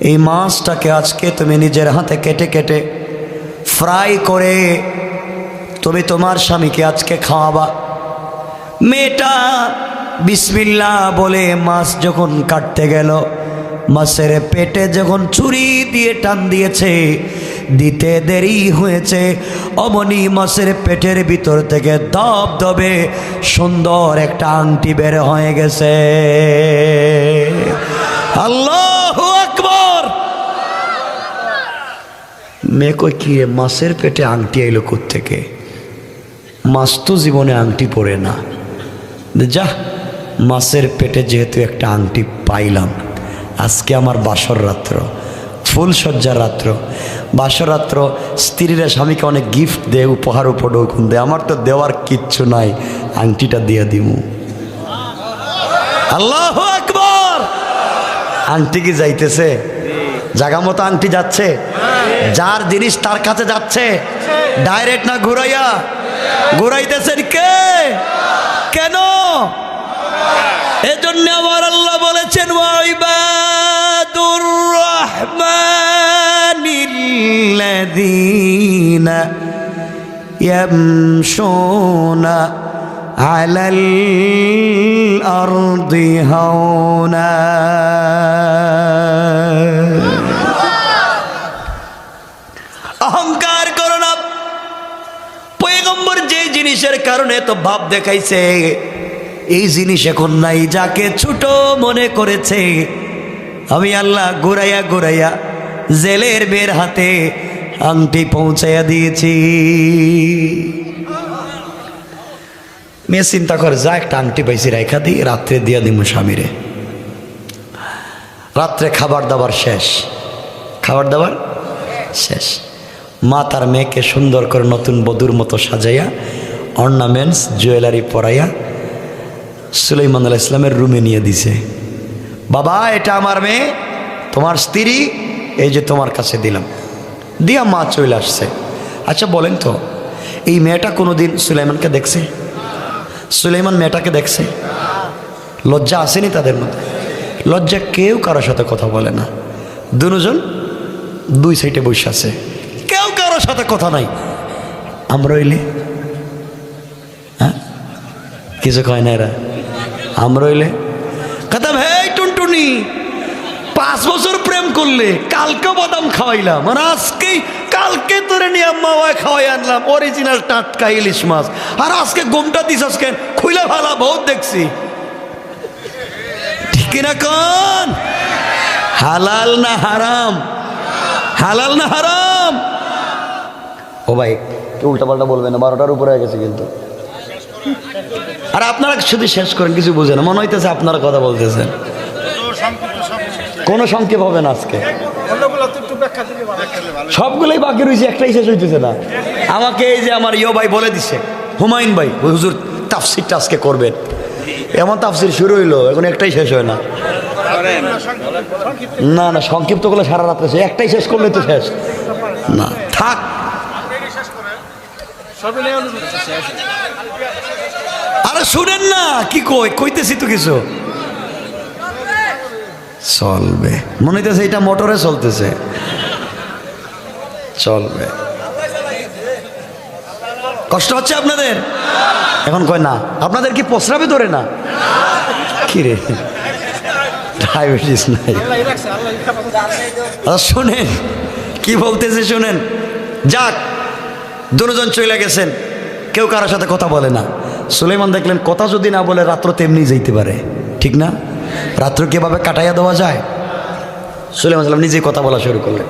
এই মাছটাকে আজকে তুমি নিজের হাতে কেটে কেটে ফ্রাই করে তুমি তোমার স্বামীকে আজকে খাওয়াবা। মেয়েটা বিসমিল্লাহ বলে মাছ যখন কাটতে গেল, মাছের পেটে যখন ছুরি দিয়ে টান দিয়েছে, দিতে দেরি হয়েছে, অমনি মাছের পেটের ভিতর থেকে ধবধবে সুন্দর একটা আংটি বের হয়ে গেছে। আল্লাহু আকবার। মেয়ে কই কি রে, মাছের পেটে আংটি এলো কোত্থেকে? মাছ তো জীবনে আংটি পরে না। যা, মাছের পেটে যেহেতু একটা আংটি পাইলাম, আজকে আমার বাসর রাত্র, ফুলসজ্জার রাত্র। বাসর রাত্র স্ত্রীরা স্বামীকে অনেক গিফট দেয়, উপহার উপঢৌকন দেয়। আমার তো দেওয়ার কিচ্ছু নাই, আংটিটা দিয়ে দিমু। আল্লাহু আকবার। আংটি কি যাইতেছে? জাগা মতো আংটি যাচ্ছে? যার জিনিস তার কাছে যাচ্ছে, ডাইরেক্ট না ঘুরাইয়া? ঘুরাইতেছেন কে? কেন? এজন্য আমার আল্লাহ বলেছেন, ওয়াইবাদুর রহমানিল্লাযীনা ইয়ামশুনা আলাল আরদি হাওনা। অহংকার করো না। পয়গম্বর যে জিনিসের কারণে তো ভাব দেখাইছে, এই জিনিস এখন নাই। যাকে ছোট মনে করেছে, আমি আল্লাহ ঘুরাইয়া ঘুরাইয়া জেলের মেয়ের হাতে আংটি পৌঁছাইয়া দিয়েছি। মেয়ে চিন্তা করে, যা একটা আংটি পাইছি রাইখা দিই, রাত্রে দিয়া দিমু স্বামীরে। রাত্রে খাবার দাবার শেষ, খাবার দাবার শেষ। মা তার মেয়েকে সুন্দর করে নতুন বধূর মতো সাজাইয়া, অর্নামেন্টস জুয়েলারি পরাইয়া সুলাইমান আলাইহিস সালামের রুমে নিয়ে দিছে। বাবা, এটা আমার মেয়ে, তোমার স্ত্রী, এই যে তোমার কাছে দিলাম। দিয়া মা চলে আসছে। আচ্ছা বলেন তো, এই মেয়েটা কোনোদিন সুলাইমানকে দেখছে? সুলাইমান মেয়েটাকে দেখছে? লজ্জা আসেনি তাদের মধ্যে? লজ্জা কেউ কারোর সাথে কথা বলে না। দুজন দুই সাইডে বসে আছে, কেউ কারোর সাথে কথা নাই। আমরা হইলে হ্যাঁ কিছু কয় না এরা। আমরা হইলে কথা, হেই টুনটুনি, 5 বছর প্রেম করলে, কালকে বাদাম খাওয়াইলাম, আর আজকেই কালকে তোরে নিয়ে মাওয়ায় খাওয়াই আনলাম অরিজিনাল টাটকা ইলিশ মাছ, আর আজকে গোমটা দিস আজকে খুইলা ভালা বহুত দেখছি। ঠিক না কোন? হালাল না হারাম? হালাল না হারাম? ও ভাই, কেউ উল্টা পাল্টা বলবে না, 12টার উপরে হয়ে গেছে কিন্তু। আর আপনারা শুধু শেষ করেন, কিছু বুঝে না, মনে হইতেছে আপনারা কথা বলতেছেন। কোনো সংক্ষেপ হবে না আজকে, সবগুলোই বাকি রয়েছে, একটাই শেষ হইতেছে না। আমাকে এই যে আমার ভাই বলে দিছে, হুমায়ুন ভাই, হুজুর তাফসিরটা আজকে করবেন। এমন তাফসির শুরু হইলো, এখন একটাই শেষ হয় না। না না, সংক্ষিপ্ত করলে সারা রাত্রে, একটাই শেষ করলে তো শেষ না। থাক, আরে শুনেন না কি কইতেছি তো কিছু। চলবে মনে হইতেছে এটা মোটরে চলতেছে, চলবে। কষ্ট হচ্ছে আপনাদের? এখন কয় না, আপনাদের কি প্রস্রাবে ধরে না? কি রে, ডায়াবেটিস নাই? শোনেন কি বলতেছে, শোনেন। যাক, দুজন চলে গেছেন, কেউ কারোর সাথে কথা বলে না। সুলাইমান দেখলেন, কথা যদি না বলে রাত্র তেমনি যেতে পারে, ঠিক না? রাত্র কিভাবে কাটাইয়া দেওয়া যায়? সুলাইমান সাল্লাম নিজেই কথা বলা শুরু করলেন।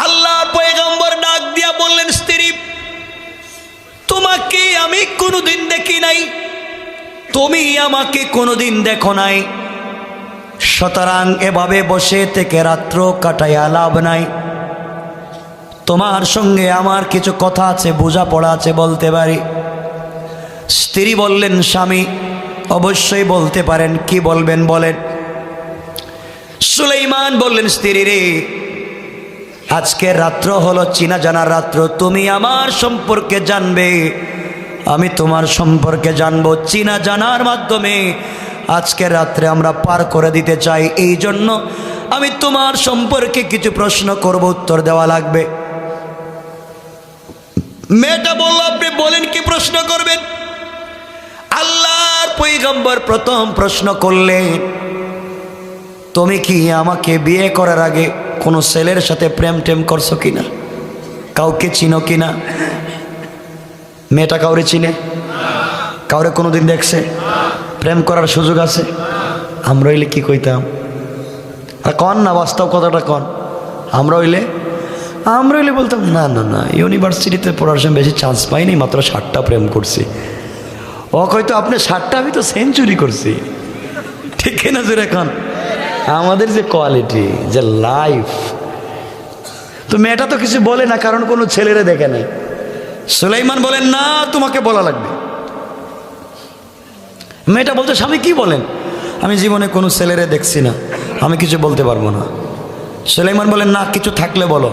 আল্লাহর পয়গম্বর ডাক দিয়া বললেন, স্ত্রী, তোমাকে আমি কোনোদিন দেখি নাই, তুমি আমাকে কোনোদিন দেখো নাই, সুতরাং এভাবে বসে থেকে রাত্র কাটাইয়া লাভ নাই। তোমার সঙ্গে আমার কিছু কথা আছে, বোঝাপড়া আছে, বলতে পারি। স্ত্রী বললেন, স্বামী অবশ্যই বলতে পারেন, কি বলবেন বলেন। সুলাইমান বললেন, স্ত্রী রে, আজকের রাত্র হলো চিনা জানার রাত্র, তুমি আমার সম্পর্কে জানবে, আমি তোমার সম্পর্কে জানবো। চিনা জানার মাধ্যমে আজকের রাত্রে আমরা পার করে দিতে চাই, এই জন্য আমি তোমার সম্পর্কে কিছু প্রশ্ন করব, উত্তর দেওয়া লাগবে। মেয়েটা বলল, আপনি বলেন কি প্রশ্ন করবেন। আল্লাহর পয়গম্বর প্রথম প্রশ্ন করলেন, তুমি কি আমাকে বিয়ে করার আগে কোনো ছেলের সাথে প্রেম টেম করছো কিনা? কাউকে চিনো কিনা? মেয়েটা কাউরে চিনে? কাউরে কোনোদিন দেখছে? প্রেম করার সুযোগ আছে? আমরা হইলে কি কইতাম? আর কন না, বাস্তব কথাটা কন। আমরা হইলে বলতাম না না না, ইউনিভার্সিটিতে পড়ার সময় বেশি চান্স পাইনি, মাত্র 60টা প্রেম করছি। ও কইতো আপনি 60টা, আমি তো সেঞ্চুরি করছি। ঠিক না জোরে এখন? আমাদের যে কোয়ালিটি, যে লাইফ। তো মেয়েটা তো কিছু বলে না, কারণ কোনো ছেলেরে দেখে নাই। সুলাইমান বলেন না, তোমাকে বলা লাগবে। মেয়েটা বলছে স্বামী কি বলেন? আমি জীবনে কোনো ছেলেরে দেখছি না, আমি কিছু বলতে পারবো না। সুলাইমান বলেন না, কিছু থাকলে বলো।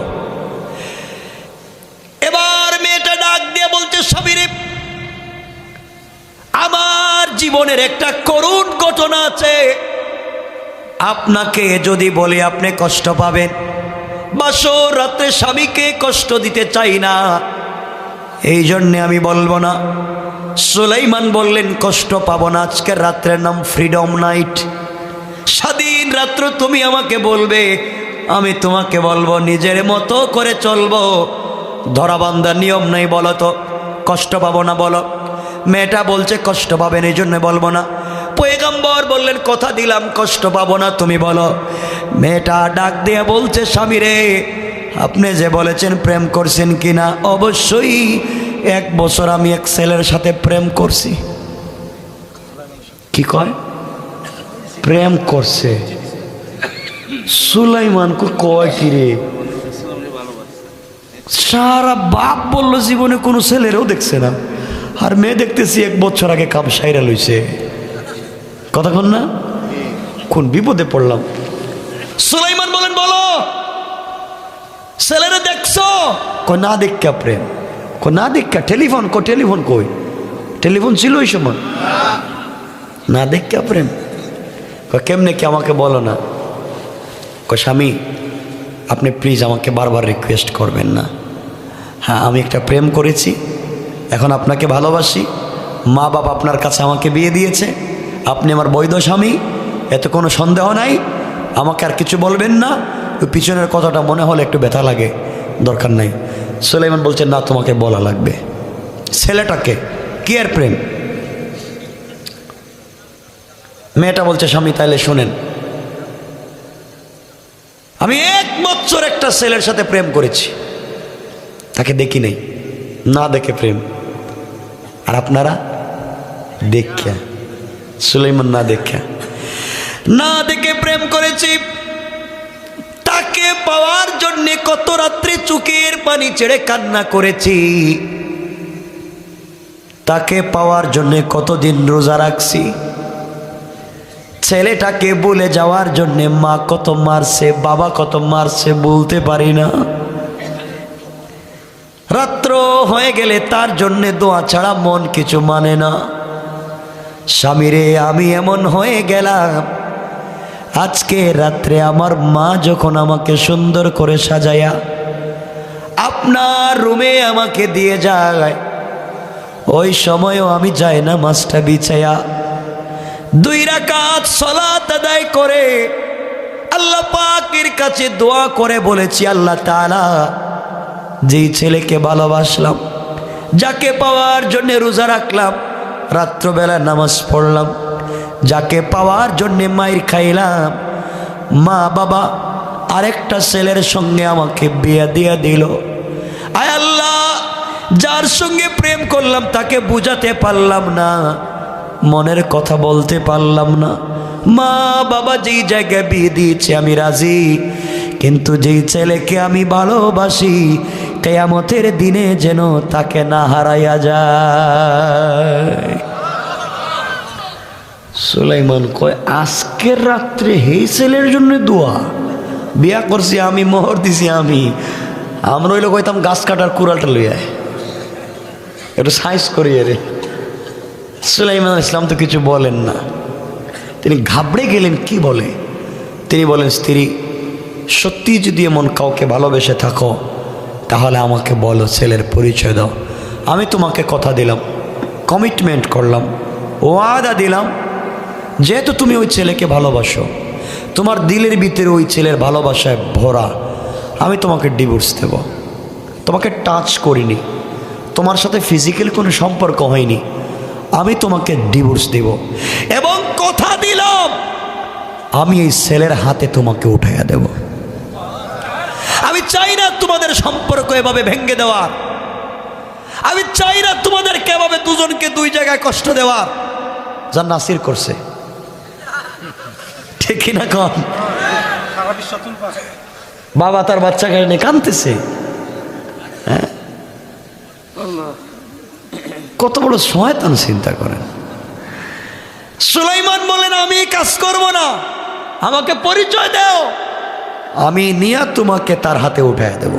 এবার মেয়েটা ডাক দিয়ে বলছে স্বামী রে, আমার জীবনের একটা করুণ ঘটনা আছে, আপনাকে যদি বলি আপনি কষ্ট পাবেন। বাসর রাত্রে স্বামীকে কষ্ট দিতে চাই না, এই জন্যে আমি বলবো না। সুলাইমান বললেন কষ্ট পাবো না, আজকের রাত্রের নাম ফ্রিডম নাইট, স্বাধীন রাত্র। তুমি আমাকে বলবে, আমি তোমাকে বলবো, নিজের মতো করে চলবো, ধরাবান্ধার নিয়ম নেই। বলো তো কষ্ট পাবো না বলো। মেয়েটা বলছে কষ্ট পাবেন, এই জন্য বলবো না। পয়গম্বর বললেন কথা দিলাম কষ্ট পাবো না, তুমি বলো। মেয়েটা ডাক দিয়ে বলছে স্বামী রে, আপনি যে বলেছেন প্রেম করছেন কিনা? অবশ্যই 1 বছর আমি এক ছেলের সাথে প্রেম করছি। কি কয়? প্রেম করছে। সুলাইমান কয় কি রে? সারা বাপ বললো জীবনে কোনো ছেলেরও দেখছে না, আর মেয়ে দেখতেছি 1 বছর আগে কাম সাইরা লইছে। কতক্ষণ না, কোন বিপদে পড়লাম। সুলাইমান বলেন বলো, ছেলেরা দেখছো? কই না দেখা প্রেম। কই না দেখা। টেলিফোন টেলিফোন কই? টেলিফোন ছিল ওই সময়? না দেখা প্রেম। কই কেমনে কি আমাকে বলো না। কই স্বামী আপনি প্লিজ আমাকে বারবার রিকোয়েস্ট করবেন না। হ্যাঁ আমি একটা প্রেম করেছি, এখন আপনাকে ভালোবাসি, মা বাবা আপনার কাছে আমাকে বিয়ে দিয়েছে, আপনি আমার বৈধ স্বামী, এতে কোনো সন্দেহ নাই, আমাকে আর কিছু বলবেন না। ওই পিছনের কথাটা মনে হলে একটু ব্যথা লাগে, দরকার নাই। সুলাইমান বলছেন না, তোমাকে বলা লাগবে। ছেলেটাকে কি এর প্রেম? মেয়েটা বলছে স্বামী তাইলে শোনেন, আমি 1 বছর একটা ছেলের সাথে প্রেম করেছি, তাকে দেখি নেই, না দেখে প্রেম। আর আপনারা দেখা? সুলাইমান না দেখে প্রেম করেছি। তাকে পাওয়ার জন্য কত রাত্রে চোখের পানি ছেড়ে কান্না করেছি, তাকে পাওয়ার জন্য কতদিন রোজা রাখছি, ছেলেটাকে ভুলে যাওয়ার জন্য মা কত মারছে, বাবা কত মারছে বলতে পারি না। রাত্র হয়ে গেলে তার জন্য দোয়া ছাড়া মন কিছু মানে না। স্বামীরে আমি এমন হয়ে গেলাম, আজকে রাত্রে আমার মা যখন আমাকে সুন্দর করে সাজায়া আপনার রুমে আমাকে দিয়ে যায়, ওই সময়ও আমি যাই না মাছটা বিছায়া 2 রাকাত সালাত আদায় করে আল্লাহ পাকের কাছে দোয়া করে বলেছি, আল্লাহ তাআলা যেই ছেলেকে ভালোবাসলাম, যাকে পাওয়ার জন্য রোজা রাখলাম, রাত্রবেলা নামাজ পড়লাম, যাকে পাওয়ার জন্য মাইর খাইলাম, মা বাবা আরেকটা ছেলের সঙ্গে আমাকে বিয়ে দিয়ে দিল। আয় আল্লাহ, যার সঙ্গে প্রেম করলাম তাকে বুঝাতে পারলাম না, মনের কথা বলতে পারলাম না। মা বাবা যেই জায়গায় বিয়ে দিয়েছে আমি রাজি, কিন্তু যেই ছেলেকে আমি ভালোবাসি কিয়ামতের দিনে যেন তাকে না হারাইয়া যায়। সুলাইমান কয় আজকের রাত্রে এই ছেলের জন্য দোয়া? বিয়া করছি আমি, মোহর দিছি আমি, আমরা হইলে কইতাম গাছ কাটার কুড়ালটা লইয়া একটু সাইজ করিয়ে রে। সুলাইমান ইসলাম তো কিছু বলেন না, তিনি ঘাবড়ে গেলেন। কি বলে? তিনি বলেন স্ত্রী, সত্যি যদি এমন কাউকে ভালোবেসে থাকো তাহলে আমাকে বলো, ছেলের পরিচয় দাও। আমি তোমাকে কথা দিলাম, কমিটমেন্ট করলাম, ওয়াদা দিলাম, যেহেতু তুমি ওই ছেলেকে ভালোবাসো, তোমার দিলের ভিতরে ওই ছেলের ভালোবাসায় ভরা, আমি তোমাকে ডিভোর্স দেব, তোমাকে টাচ করিনি, তোমার সাথে ফিজিক্যাল কোনো সম্পর্ক হয়নি, আমি তোমাকে ডিভোর্স দেব এবং কথা দিলাম আমি এই ছেলের হাতে তোমাকে উঠাইয়া দেব। আমি চাই না তোমাদের সম্পর্ক এভাবে ভেঙে দেওয়ার, আমি চাই না তোমাদেরকে এভাবে দুজনকে দুই জায়গায় কষ্ট দেওয়ার, যা নাসির করছে। ঠিক কিনা কম? বাবা তার বাচ্চাকে নিয়ে কাঁদতেছে, হ্যাঁ, কত বড় শয়তান চিন্তা করেন। সুলাইমান বলেন আমি কাজ করব না, আমাকে পরিচয় দাও, আমি নিয়ে তোমাকে তার হাতে উঠায় দেব।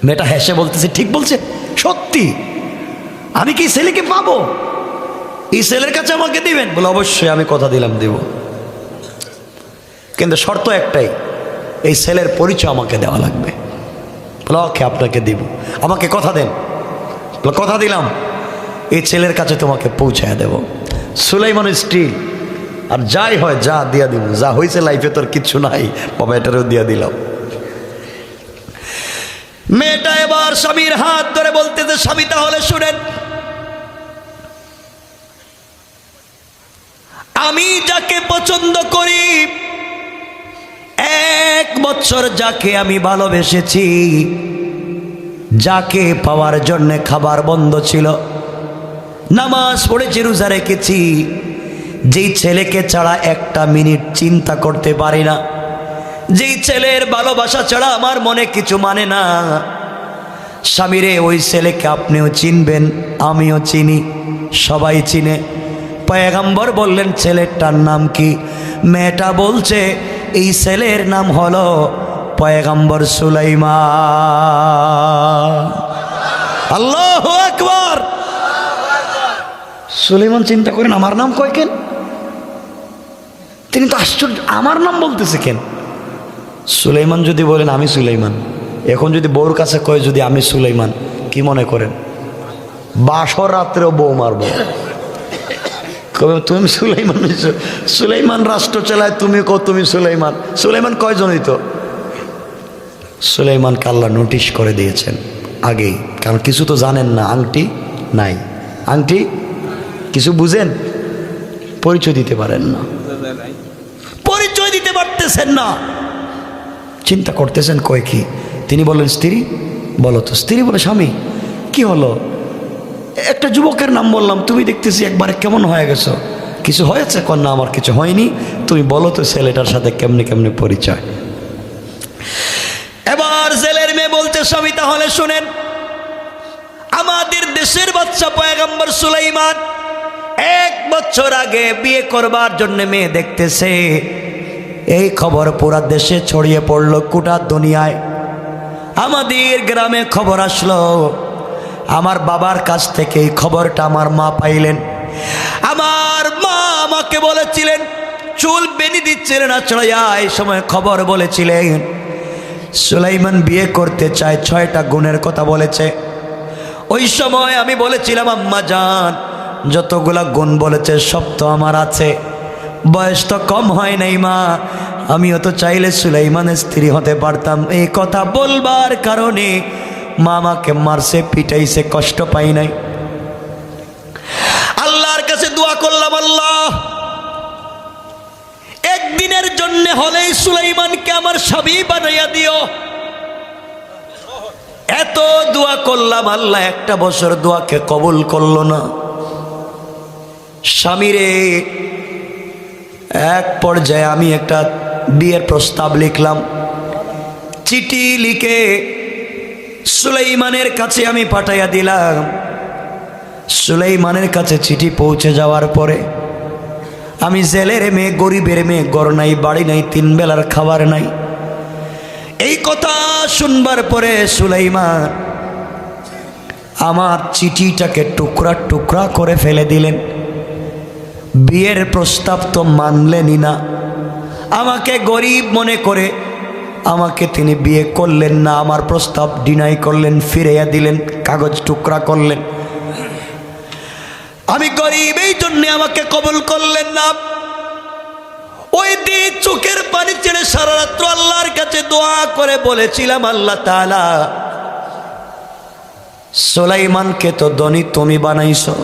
মেয়েটা হেসে বলতেছে ঠিক বলছে, সত্যি আমি কি ছেলেকে পাবো? এই ছেলের কাছে আমাকে দিবেন? বলে অবশ্যই, আমি কথা দিলাম দেব, কিন্তু শর্ত একটাই, এই ছেলের পরিচয় আমাকে দেওয়া লাগবে। বলে ওকে, আপনাকে দিব, আমাকে কথা দেন। বলে কথা দিলাম, এই ছেলের কাছে তোমাকে পৌঁছায় দেব। সুলাইমানের স্ত্রী, আর যাই হয় যা দিয়া দিব, যা হয়েছে লাইফে তোর কিচ্ছু নাই বাবা, এটারও দিয়া দিলাম। মেয়েটা এবার স্বামীর হাত ধরে বলতেছে স্বামী তাহলে শুনেন, আমি যাকে পছন্দ করি, 1 বছর যাকে আমি ভালোবেসেছি, যাকে পাওয়ার জন্য খাবার বন্ধ ছিল, নামাজ পড়েছি, রোজা রেখেছি, যেই ছেলেকে ছাড়া একটা মিনিট চিন্তা করতে পারি না, যেই ছেলের ভালোবাসা ছাড়া আমার মনে কিছু মানে না, স্বামীরে ওই ছেলেকে আপনিও চিনবেন, আমিও চিনি, সবাই চিনে। পয়গম্বর বললেন ছেলেটার নাম কি? মেয়েটা বলছে এই ছেলের নাম হলো পয়গম্বর সুলাইমান। আল্লাহু আকবার। সুলাইমান চিন্তা করেন আমার নাম কয় কেন? তিনি তো আশ্চর্য, আমার নাম বলতেছে কেন? সুলাইমান যদি বলেন আমি সুলাইমান, এখন যদি বউর কাছে কয় যদি আমি সুলাইমান, কি মনে করেন? বাসর রাত্রেও বউ মারবো, কবে তুমি সুলাইমান? সুলাইমান রাষ্ট্র চালায়, তুমি কো তুমি সুলাইমান। সুলাইমান কয়জনই তো? সুলাইমানকে আল্লাহ নোটিশ করে দিয়েছেন আগেই, কারণ কিছু তো জানেন না, আংটি নাই, আংটি কিছু বুঝেন, পরিচয় দিতে পারেন না, পরিচয় দিতে পারতেছেন না, চিন্তা করতেছেন কয় কি? তিনি বললেন স্ত্রী, বলো তো। স্ত্রী বলে স্বামী কি হলো? একটা যুবকের নাম বললাম, তুমি দেখতেছি একবারে কেমন হয়ে গেছো, কিছু হয়েছে? কন্যা আমার কিছু হয়নি, তুমি বলো তো ছেলেটার সাথে কেমনে কেমনে পরিচয়। এবার জেলের মেয়ে বলতে স্বামী তাহলে শুনেন, আমাদের দেশের বাচ্চা পয়গম্বর সুলাইমান 1 বছর আগে বিয়ে করবার জন্য মেয়ে দেখতেছে, এই খবর পুরা দেশে ছড়িয়ে পড়লো, গোটা দুনিয়ায়। আমাদের গ্রামে খবর আসলো, আমার বাবার কাছ থেকে এই খবরটা আমার মা পাইলেন। আমার মা আমাকে বলেছিলেন, চুল বেনি দিচ্ছিলেন না চড়াইয়া, এই সময় খবর বলেছিলেন সুলাইমান বিয়ে করতে চায়, 6টা গুণের কথা বলেছে। ওই সময় আমি বলেছিলাম আম্মা জান, যতগুলা গুণ বলেছে সব তো আমার আছে, বয়স তো কম হয় নাই মা, আমিও তো চাইলে সুলাইমানের স্ত্রী হতে পারতাম। এই কথা বলবার কারণে মা আমাকে মারছে, পিটাইছে, কষ্ট পাই নাই। আল্লাহর কাছে দোয়া করলাম, আল্লাহ একদিনের জন্য হলেই সুলাইমানকে আমার স্বামী বানাইয়া দিও। এত দোয়া করলাম, আল্লাহ 1টা বছর দোয়াকে কবুল করলো না। স্বামীরে এক পর্যায়ে আমি একটা বিয়ের প্রস্তাব লিখলাম, চিঠি লিখে সুলাইমানের কাছে আমি পাঠাইয়া দিলাম। সুলাইমানের কাছে চিঠি পৌঁছে যাওয়ার পরে আমি জেলের মেয়ে, গরিবের মেয়ে, ঘর নাই, বাড়ি নাই, 3 বেলার খাবার নাই। এই কথা শুনবার পরে সুলাইমান আমার চিঠিটাকে টুকরা টুকরা করে ফেলে দিলেন। বিয়ের প্রস্তাব তো মানলেনই না, আমাকে গরিব মনে করে আমাকে তিনি বিয়ে করলেন না, আমার প্রস্তাব ডিনাই করলেন, ফিরাইয়া দিলেন, কাগজ টুকরা করলেন। আমি গরিব এই জন্যে আমাকে কবুল করলেন না। ওই দিন চোখের পানি ছেড়ে করে সারা রাত্র আল্লাহর কাছে দোয়া করে বলেছিলাম, আল্লাহ তাআলা সুলাইমানকে তো ধনী তুমি বানাইছো,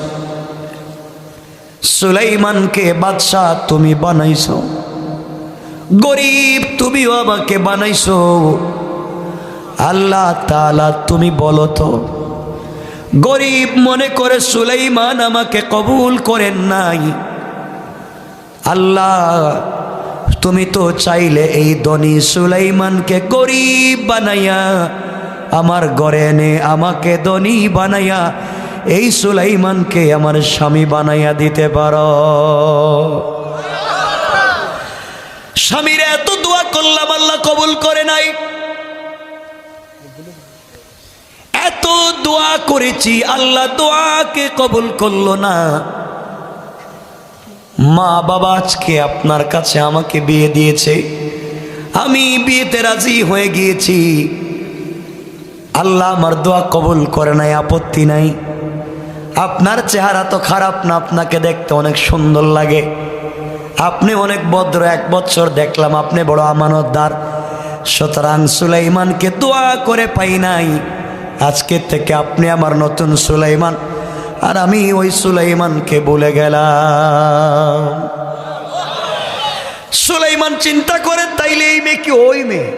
সুলাইমানকে বাদশাহ তুমি বানাইছো, গরিব তুমিও আমাকে বানাইছো। আল্লাহ তাআলা তুমি বলো তো, গরিব মনে করে সুলাইমান আমাকে কবুল করেন নাই। আল্লাহ তুমি তো চাইলে এই ধনী সুলাইমানকে গরিব বানাইয়া আমার ঘরে এনে আমাকে ধনী বানাইয়া এই সুলাইমানকে আমার স্বামী বানাইয়া দিতে পারো। স্বামীর এত দোয়া করলাম, আল্লাহ কবুল করে নাই। এত দোয়া করেছি, আল্লাহ দোয়াকে কবুল করলো না। মা বাবা আজকে আপনার কাছে আমাকে বিয়ে দিয়েছে, আমি বিয়েতে রাজি হয়ে গিয়েছি, আল্লাহ আমার দোয়া কবুল করে নাই, আপত্তি নাই। আপনার চেহারা তো খারাপ না, আপনাকে দেখতে অনেক সুন্দর লাগে, আপনি অনেক ভদ্র, 1 বছর দেখলাম আপনি বড় আমানতদার, সুতরাং সুলাইমানকে দোয়া করে পাই নাই, আজকে থেকে আপনি আমার নতুন সুলাইমান, আর আমি ওই সুলাইমানকে ভুলে গেলাম। সুলাইমান চিন্তা করে, তাইলে এই মেয়ে কি ওই মেয়ে?